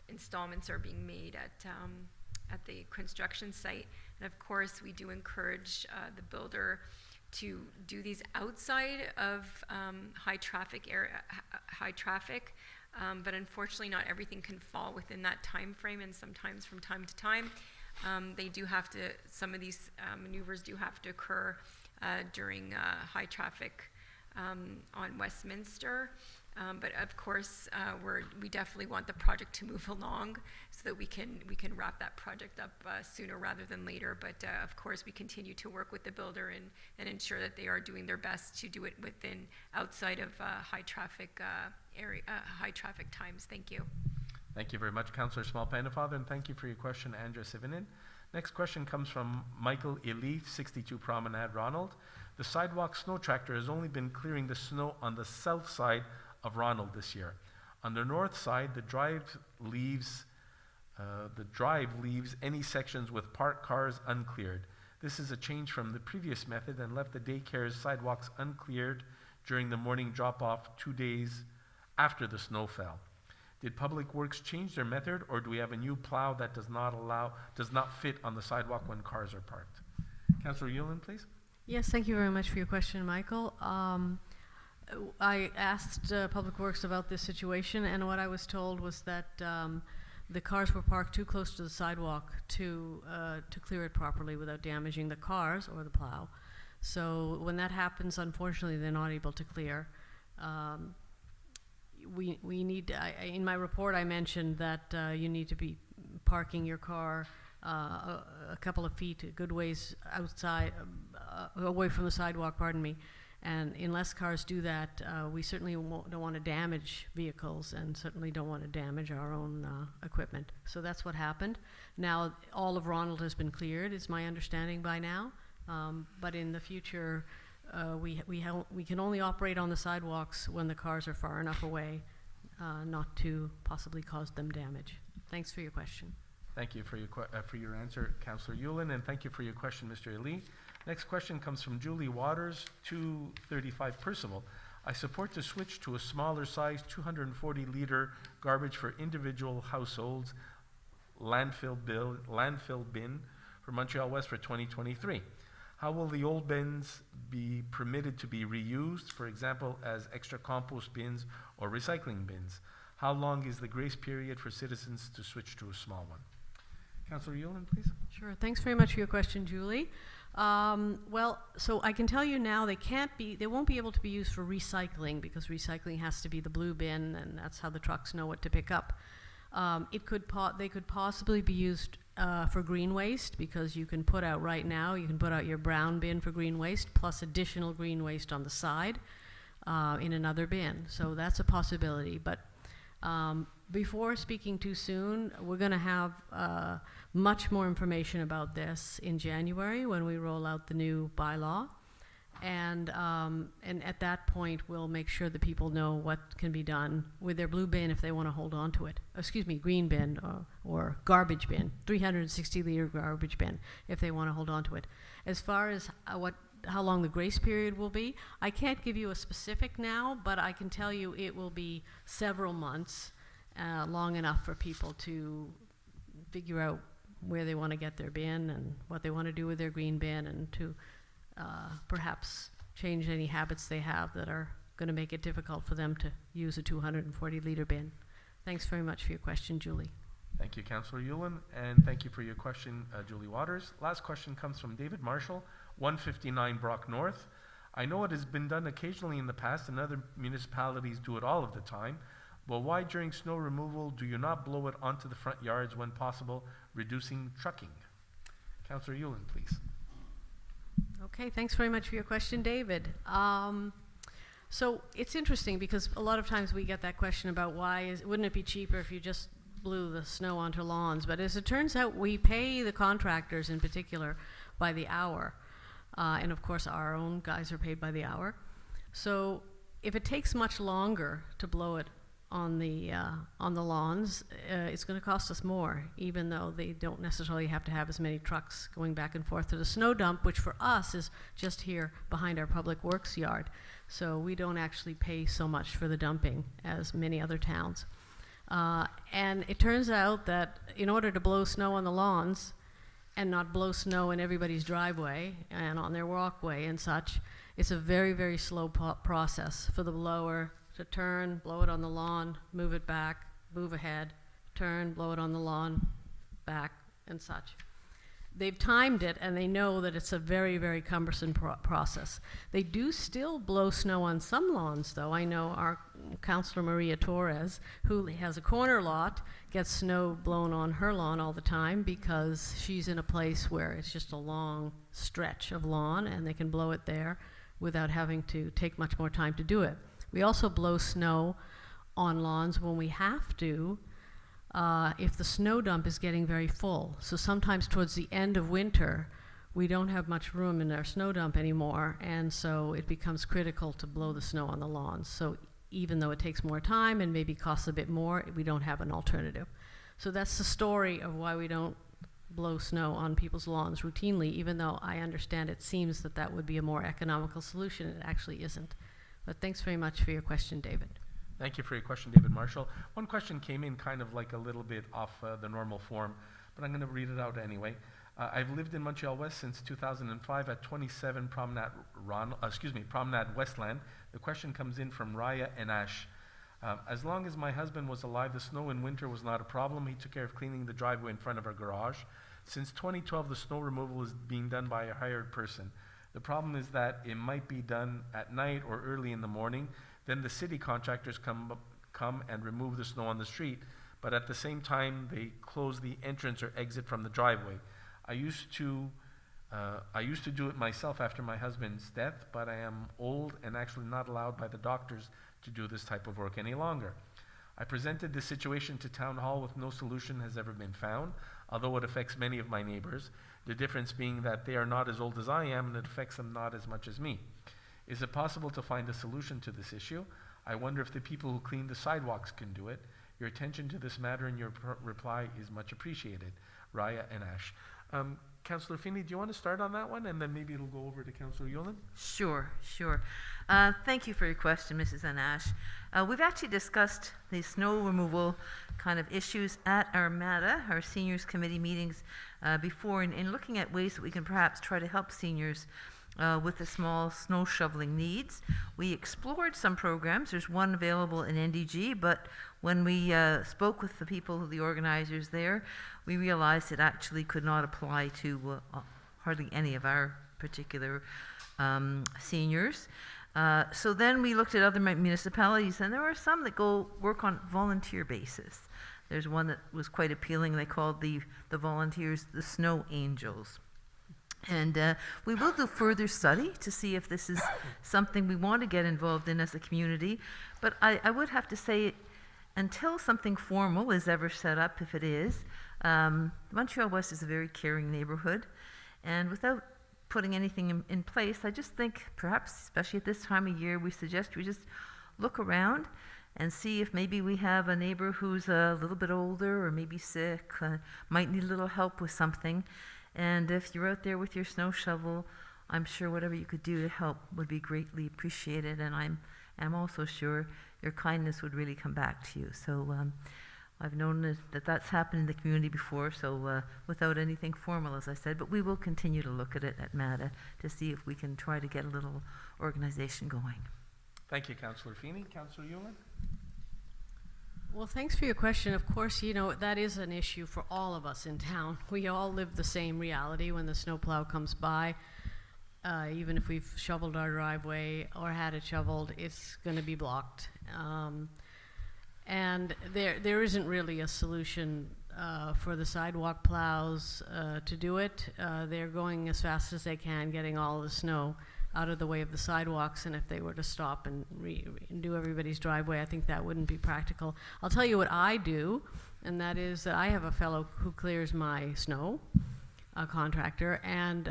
installments are being made at the construction site. And of course, we do encourage the builder to do these outside of high traffic, but unfortunately not everything can fall within that time frame, and sometimes from time to time they do have to, some of these maneuvers do have to occur during high traffic on Westminster. But of course, we definitely want the project to move along so that we can wrap that project up sooner rather than later. But of course, we continue to work with the builder and ensure that they are doing their best to do it within outside of high traffic times. Thank you.
Thank you very much, Councillor Small-Pennefather, and thank you for your question, Andrea Sivinen. Next question comes from Michael Elif, 62 Promenade, Ronald. The sidewalk snow tractor has only been clearing the snow on the south side of Ronald this year. On the north side, the drive leaves any sections with parked cars uncleared. This is a change from the previous method and left the daycare's sidewalks uncleared during the morning drop-off 2 days after the snow fell. Did Public Works change their method, or do we have a new plow that does not fit on the sidewalk when cars are parked? Councillor Yulin, please.
Yes, thank you very much for your question, Michael. I asked Public Works about this situation, and what I was told was that the cars were parked too close to the sidewalk to clear it properly without damaging the cars or the plow. So when that happens, unfortunately, they're not able to clear. We need, in my report, I mentioned that you need to be parking your car a couple of feet, a good ways outside, away from the sidewalk, pardon me. And unless cars do that, we certainly don't want to damage vehicles and certainly don't want to damage our own equipment. So that's what happened. Now, all of Ronald has been cleared, is my understanding by now. But in the future, we can only operate on the sidewalks when the cars are far enough away not to possibly cause them damage. Thanks for your question.
Thank you for your answer, Councillor Yulin, and thank you for your question, Mr. Ali. Next question comes from Julie Waters, 235 Percival. I support the switch to a smaller size 240-liter garbage for individual households landfill bin for Montreal-West for 2023. How will the old bins be permitted to be reused, for example, as extra compost bins or recycling bins? How long is the grace period for citizens to switch to a small one? Councillor Yulin, please.
Sure. Thanks very much for your question, Julie. Well, so I can tell you now they won't be able to be used for recycling because recycling has to be the blue bin, and that's how the trucks know what to pick up. They could possibly be used for green waste because you can put out right now, you can put out your brown bin for green waste plus additional green waste on the side in another bin. So that's a possibility. But before speaking too soon, we're going to have much more information about this in January when we roll out the new bylaw. And at that point, we'll make sure that people know what can be done with their blue bin if they want to hold on to it. Excuse me, green bin or garbage bin, 360-liter garbage bin if they want to hold on to it. As far as how long the grace period will be, I can't give you a specific now, but I can tell you it will be several months, long enough for people to figure out where they want to get their bin and what they want to do with their green bin, and to perhaps change any habits they have that are going to make it difficult for them to use a 240-liter bin. Thanks very much for your question, Julie.
Thank you, Councillor Yulin, and thank you for your question, Julie Waters. Last question comes from David Marshall, 159 Brock North. I know it has been done occasionally in the past and other municipalities do it all of the time, but why during snow removal do you not blow it onto the front yards when possible, reducing trucking? Councillor Yulin, please.
Okay, thanks very much for your question, David. So it's interesting because a lot of times we get that question about wouldn't it be cheaper if you just blew the snow onto lawns? But as it turns out, we pay the contractors in particular by the hour. And of course, our own guys are paid by the hour. So if it takes much longer to blow it on the lawns, it's going to cost us more, even though they don't necessarily have to have as many trucks going back and forth to the snow dump, which for us is just here behind our public works yard. So we don't actually pay so much for the dumping as many other towns. And it turns out that in order to blow snow on the lawns and not blow snow in everybody's driveway and on their walkway and such, it's a very, very slow process for the blower to turn, blow it on the lawn, move it back, move ahead, turn, blow it on the lawn, back, and such. They've timed it, and they know that it's a very, very cumbersome process. They do still blow snow on some lawns, though. I know our Councillor Maria Torres, who has a corner lot, gets snow blown on her lawn all the time because she's in a place where it's just a long stretch of lawn, and they can blow it there without having to take much more time to do it. We also blow snow on lawns when we have to, if the snow dump is getting very full. So sometimes towards the end of winter, we don't have much room in our snow dump anymore, and so it becomes critical to blow the snow on the lawns. So even though it takes more time and maybe costs a bit more, we don't have an alternative. So that's the story of why we don't blow snow on people's lawns routinely, even though I understand it seems that that would be a more economical solution. It actually isn't. But thanks very much for your question, David.
Thank you for your question, David Marshall. One question came in kind of like a little bit off the normal form, but I'm going to read it out anyway. I've lived in Montreal-West since 2005 at 27 Promenade Westland. The question comes in from Raya and Ash. As long as my husband was alive, the snow in winter was not a problem. He took care of cleaning the driveway in front of our garage. Since 2012, the snow removal is being done by a hired person. The problem is that it might be done at night or early in the morning. Then the city contractors come and remove the snow on the street, but at the same time they close the entrance or exit from the driveway. I used to do it myself after my husband's death, but I am old and actually not allowed by the doctors to do this type of work any longer. I presented this situation to Town Hall with no solution has ever been found, although it affects many of my neighbors, the difference being that they are not as old as I am and it affects them not as much as me. Is it possible to find a solution to this issue? I wonder if the people who clean the sidewalks can do it. Your attention to this matter and your reply is much appreciated. Raya and Ash. Councillor Feeney, do you want to start on that one, and then maybe it'll go over to Councillor Yulin?
Sure. Thank you for your question, Mrs. Anash. We've actually discussed the snow removal kind of issues at our MATA, our Seniors Committee meetings before, in looking at ways that we can perhaps try to help seniors with the small snow shoveling needs. We explored some programs. There's one available in NDG, but when we spoke with the people, the organizers there, we realized it actually could not apply to hardly any of our particular seniors. So then we looked at other municipalities, and there are some that go work on volunteer basis. There's one that was quite appealing. They called the volunteers the Snow Angels. And we will do further study to see if this is something we want to get involved in as a community. But I would have to say, until something formal is ever set up, if it is, Montreal-West is a very caring neighborhood. And without putting anything in place, I just think perhaps, especially at this time of year, we suggest we just look around and see if maybe we have a neighbor who's a little bit older or maybe sick, might need a little help with something. And if you're out there with your snow shovel, I'm sure whatever you could do to help would be greatly appreciated. And I'm also sure your kindness would really come back to you. So I've known that that's happened in the community before, so without anything formal, as I said. But we will continue to look at it at MATA to see if we can try to get a little organization going.
Thank you, Councillor Feeney. Councillor Yulin?
Well, thanks for your question. Of course, that is an issue for all of us in town. We all live the same reality when the snowplow comes by. even if we've shoveled our driveway or had it shoveled, it's going to be blocked. And there isn't really a solution for the sidewalk plows to do it. They're going as fast as they can, getting all the snow out of the way of the sidewalks, and if they were to stop and do everybody's driveway, I think that wouldn't be practical. I'll tell you what I do, and that is that I have a fellow who clears my snow, a contractor, and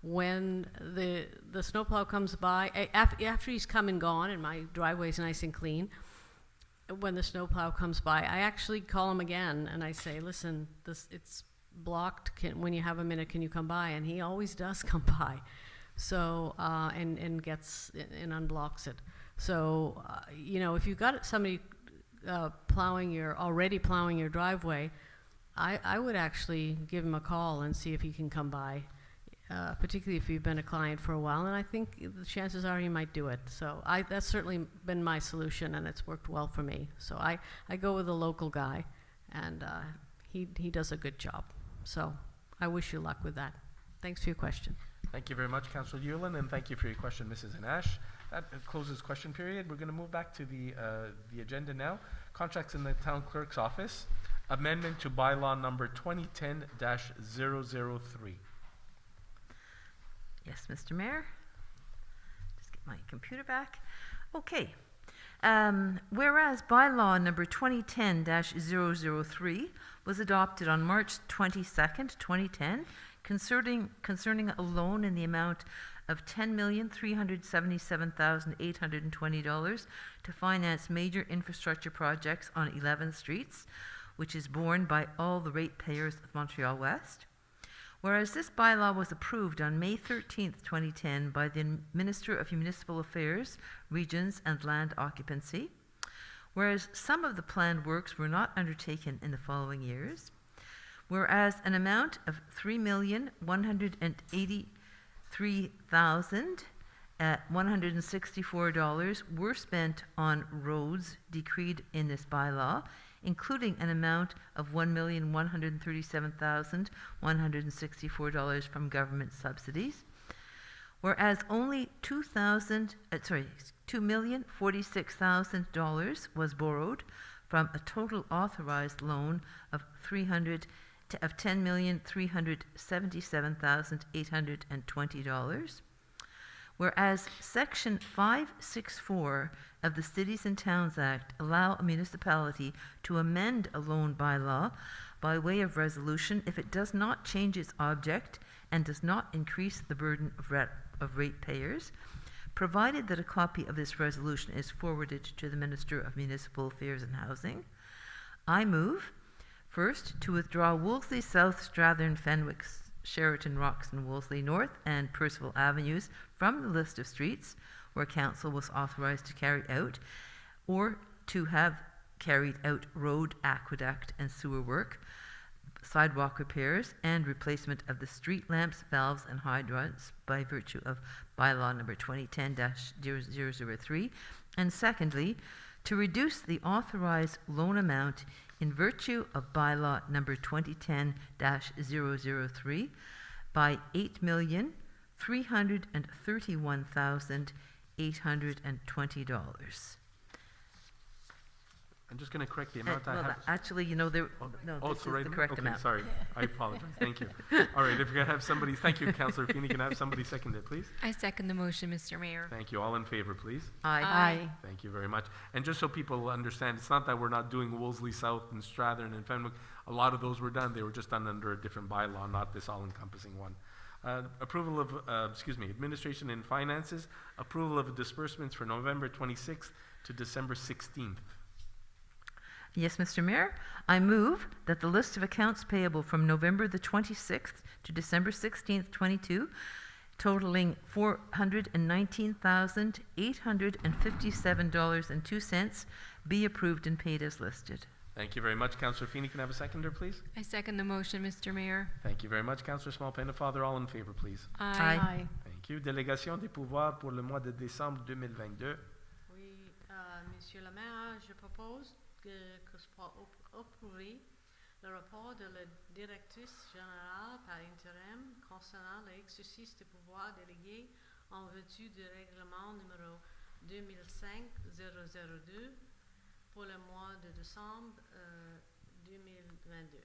when the snowplow comes by, after he's come and gone and my driveway's nice and clean, when the snowplow comes by, I actually call him again and I say, listen, it's blocked, when you have a minute, can you come by? And he always does come by. So, and gets and unblocks it. So, you know, if you've got somebody already plowing your driveway, I would actually give him a call and see if he can come by, particularly if you've been a client for a while. And I think the chances are he might do it. So that's certainly been my solution, and it's worked well for me. So I go with a local guy, and he does a good job. So I wish you luck with that. Thanks for your question.
Thank you very much, Councillor Yulin, and thank you for your question, Mrs. Anash. That closes question period. We're going to move back to the agenda now. Contracts in the Town Clerk's Office. Amendment to Bylaw Number 2010-003.
Yes, Mr. Mayor. Just get my computer back. Okay. Whereas Bylaw Number 2010-003 was adopted on March 22nd, 2010, concerning a loan in the amount of $10,377,820 to finance major infrastructure projects on 11 streets, which is borne by all the ratepayers of Montreal-West. Whereas this bylaw was approved on May 13th, 2010 by the Minister of Municipal Affairs, Regions and Land Occupancy. Whereas some of the planned works were not undertaken in the following years. Whereas an amount of $3,183,164 were spent on roads decreed in this bylaw, including an amount of $1,137,164 from government subsidies. Whereas only $2,046,000 was borrowed from a total authorized loan of $10,377,820. Whereas Section 564 of the Cities and Towns Act allow a municipality to amend a loan bylaw by way of resolution if it does not change its object and does not increase the burden of ratepayers, provided that a copy of this resolution is forwarded to the Minister of Municipal Affairs and Housing. I move, first, to withdraw Wolseley South, Strathern, Fenwick, Sheraton, Roxton, Wolseley North, and Percival Avenues from the list of streets where Council was authorized to carry out, or to have carried out road, aqueduct, and sewer work, sidewalk repairs, and replacement of the street lamps, valves, and hydrants by virtue of Bylaw Number 2010-003, and secondly, to reduce the authorized loan amount in virtue of Bylaw Number 2010-003 by $8,331,820.
I'm just going to correct the amount I
Well,
have.
actually, you know, this
It's
is the correct
okay,
amount.
sorry. I apologize. Thank you. All right, if you can have somebody, thank you, Councillor Feeney. Can I have somebody second it, please?
I second the motion, Mr. Mayor.
Thank you. All in favor, please.
Aye.
Thank you very much. And just so people understand, it's not that we're not doing Wolseley South and Strathern and Fenwick. A lot of those were done. They were just done under a different bylaw, not this all-encompassing one. Approval of, Administration and Finances, approval of disbursements for November 26th to December 16th.
Yes, Mr. Mayor. I move that the list of accounts payable from November the 26th to December 16th, 22, totaling $419,857.02, be approved and paid as listed.
Thank you very much. Councillor Feeney, can I have a seconder, please?
I second the motion, Mr. Mayor.
Thank you very much. Councillor Small-Pennefather, all in favor, please.
Aye.
Thank you. Délégation des pouvoirs pour le mois de décembre 2022.
Oui, Monsieur le maire, je propose que soit approuvé Le rapport de la directrice générale par intérim concernant l'exercice des pouvoirs délégués en vertu du règlement numéro 2005-002 pour le mois de décembre 2022.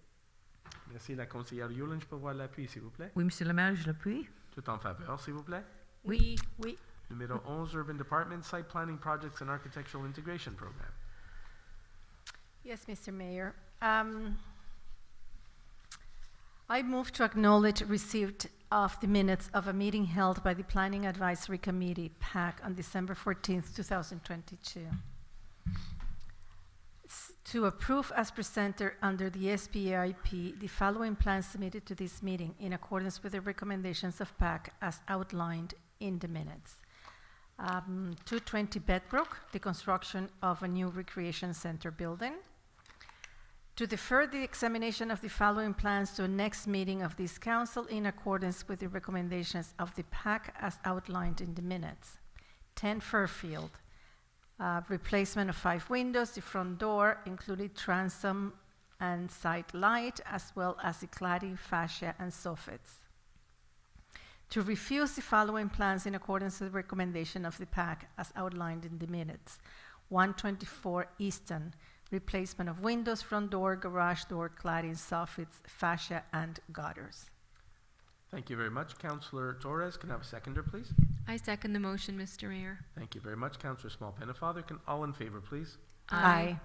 Merci. La conseillère Yulin, je peux voir l'appui, s'il vous plaît.
Oui, Monsieur le maire, je l'appuie.
Tout en faveur, s'il vous plaît.
Oui.
Oui.
Numéro 11, Urban Department, Site Planning Projects and Architectural Integration Program.
Yes, Mr. Mayor. I move to acknowledge receipt of the minutes of a meeting held by the Planning Advisory Committee, PAC, on December 14th, 2022. To approve as presented under the SPIP the following plans submitted to this meeting in accordance with the recommendations of PAC as outlined in the minutes. 220 Bedbrook, the construction of a new recreation center building. To defer the examination of the following plans to a next meeting of this council in accordance with the recommendations of the PAC as outlined in the minutes. 10 Fairfield, replacement of 5 windows, the front door, including transom and side light, as well as the cladding, fascia, and soffits. To refuse the following plans in accordance with the recommendation of the PAC as outlined in the minutes. 124 Easton, replacement of windows, front door, garage door, cladding, soffits, fascia, and gutters.
Thank you very much. Councillor Torres, can I have a seconder, please?
I second the motion, Mr. Mayor.
Thank you very much. Councillor Small Pennefather, can all in favor, please?
Aye.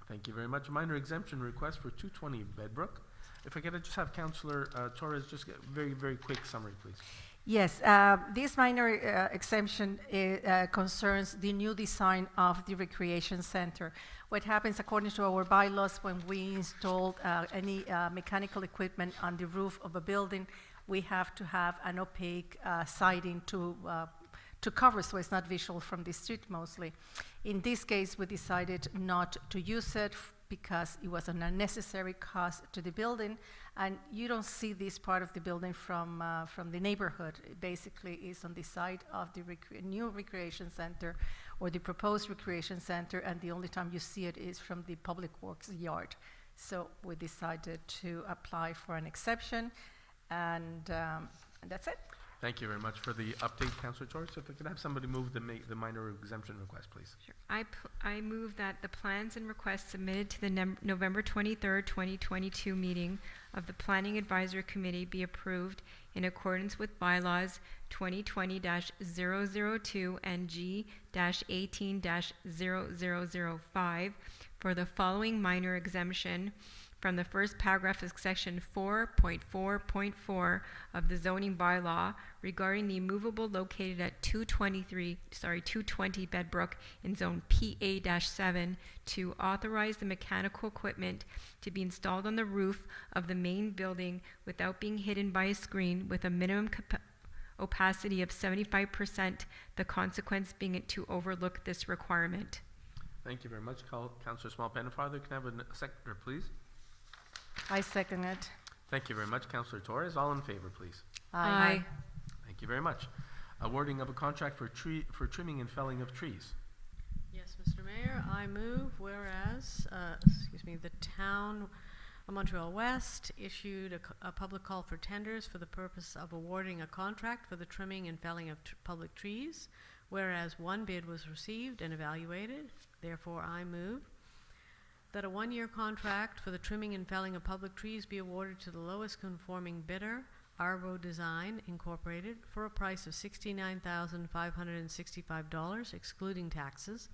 Thank you very much. Minor exemption request for 220 Bedbrook. If I could just have Councillor Torres just get a very, very quick summary, please.
Yes, this minor exemption concerns the new design of the recreation center. What happens according to our bylaws when we install any mechanical equipment on the roof of a building, we have to have an opaque siding to cover so it's not visual from the street mostly. In this case, we decided not to use it because it was an unnecessary cost to the building, and you don't see this part of the building from the neighborhood. It basically is on the side of the new recreation center or the proposed recreation center, and the only time you see it is from the public works yard. So we decided to apply for an exception, and that's it.
Thank you very much for the update, Councillor Torres. If I could have somebody move the minor exemption request, please.
Sure. I move that the plans and requests submitted to the November 23rd, 2022 meeting of the Planning Advisory Committee be approved in accordance with bylaws 2020-002 and G-18-0005 for the following minor exemption from the first paragraph of section 4.4.4 of the zoning bylaw regarding the immovable located at 220 Bedbrook in zone PA-7 to authorize the mechanical equipment to be installed on the roof of the main building without being hidden by a screen with a minimum opacity of 75%, the consequence being to overlook this requirement.
Thank you very much. Councillor Small Pennefather, can I have a seconder, please?
I second it.
Thank you very much, Councillor Torres. All in favor, please.
Aye.
Thank you very much. Awarding of a contract for trimming and felling of trees.
Yes, Mr. Mayor, I move whereas, the town of Montreal-West issued a public call for tenders for the purpose of awarding a contract for the trimming and felling of public trees, whereas one bid was received and evaluated. Therefore, I move that a 1-year contract for the trimming and felling of public trees be awarded to the lowest conforming bidder, Arbo Design Incorporated, for a price of $69,565, excluding taxes,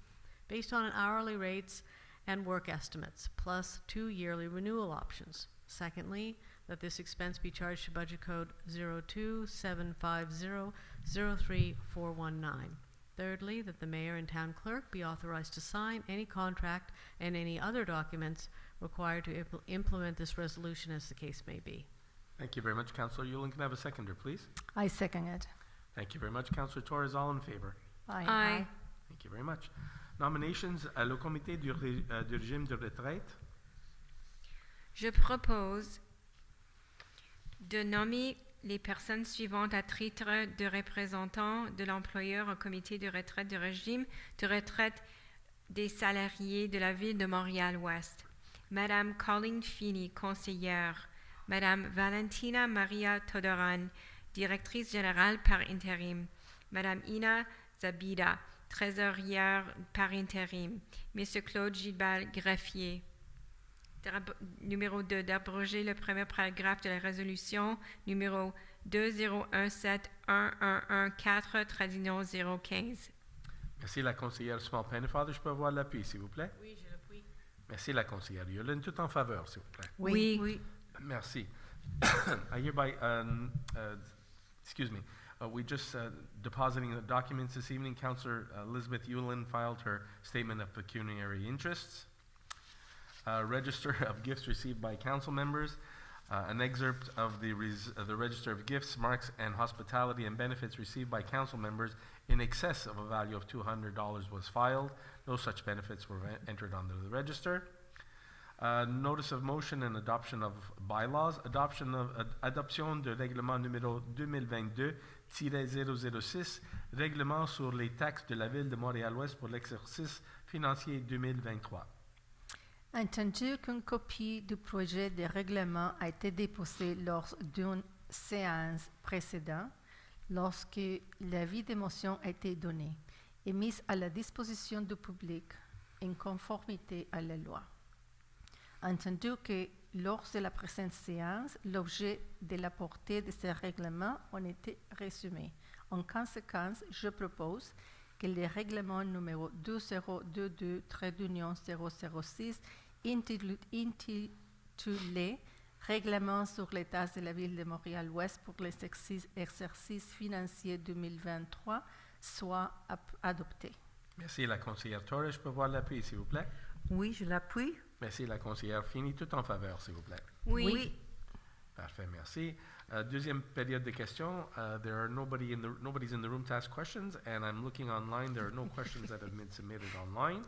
based on hourly rates and work estimates, plus 2 yearly renewal options. Secondly, that this expense be charged to budget code 02750-03419. Thirdly, that the mayor and town clerk be authorized to sign any contract and any other documents required to implement this resolution as the case may be.
Thank you very much, Councillor Yulin. Can I have a seconder, please?
I second it.
Thank you very much, Councillor Torres. All in favor?
Aye.
Aye.
Thank you very much. Nominations à le comité du régime de retraite.
Je propose de nommer les personnes suivantes à titre de représentants de l'employeur au comité de retraite du régime de retraite des salariés de la ville de Montréal-Ouest. Madame Colleen Feeney, conseillère, Madame Valentina Maria Todoran, directrice générale par intérim, Madame Ina Zabida, trésorière par intérim, Monsieur Claude Gilbert, greffier. Numéro 2, d'abroger le premier paragraphe de la résolution numéro 2017-1114, tradition 015.
Merci, la conseillère Small Pennefather. Je peux avoir l'appui, s'il vous plaît?
Oui, je l'appuie.
Merci, la conseillère Yolande. Tout en faveur, s'il vous plaît.
Oui.
Merci. I hereby, excuse me, we just depositing the documents this evening. Councillor Elizabeth Yulin filed her statement of pecuniary interests. Register of gifts received by council members. An excerpt of the register of gifts, marks, and hospitality and benefits received by council members in excess of a value of $200 was filed. No such benefits were entered onto the register. Notice of motion and adoption of bylaws. Adoption de règlement numéro 2022-006, règlement sur les taxes de la ville de Montréal-Ouest pour l'exercice financier 2023.
Entendu qu'une copie du projet de règlement a été déposée lors d'une séance précédente, lorsque l'avis de motion a été donné et mise à la disposition du public en conformité à la loi. Entendu que lors de la présente séance, l'objet de la portée de ce règlement a été résumé. En conséquence, je propose que le règlement numéro 2022-006 intitulé Règlement sur les taxes de la ville de Montréal-Ouest pour l'exercice financier 2023 soit adopté.
Merci, la conseillère Torres. Je peux voir l'appui, s'il vous plaît?
Oui, je l'appuie.
Merci, la conseillère Fini. Tout en faveur, s'il vous plaît.
Oui.
Parfait, merci. Deuxième période de questions. Nobody's in the room to ask questions, and I'm looking online. There are no questions that have been submitted online.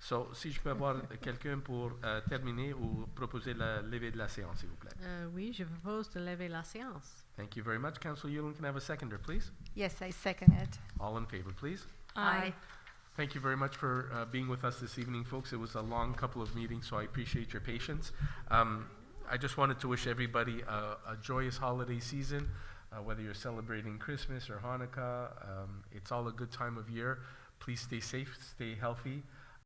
So, si je peux avoir quelqu'un pour terminer ou proposer la levée de la séance, s'il vous plaît.
Oui, je propose de lever la séance.
Thank you very much. Councillor Yulin, can I have a seconder, please?
Yes, I second it.
All in favor, please.
Aye.
Thank you very much for being with us this evening, folks. It was a long couple of meetings, so I appreciate your patience. I just wanted to wish everybody a joyous holiday season, whether you're celebrating Christmas or Hanukkah. It's all a good time of year. Please stay safe, stay healthy.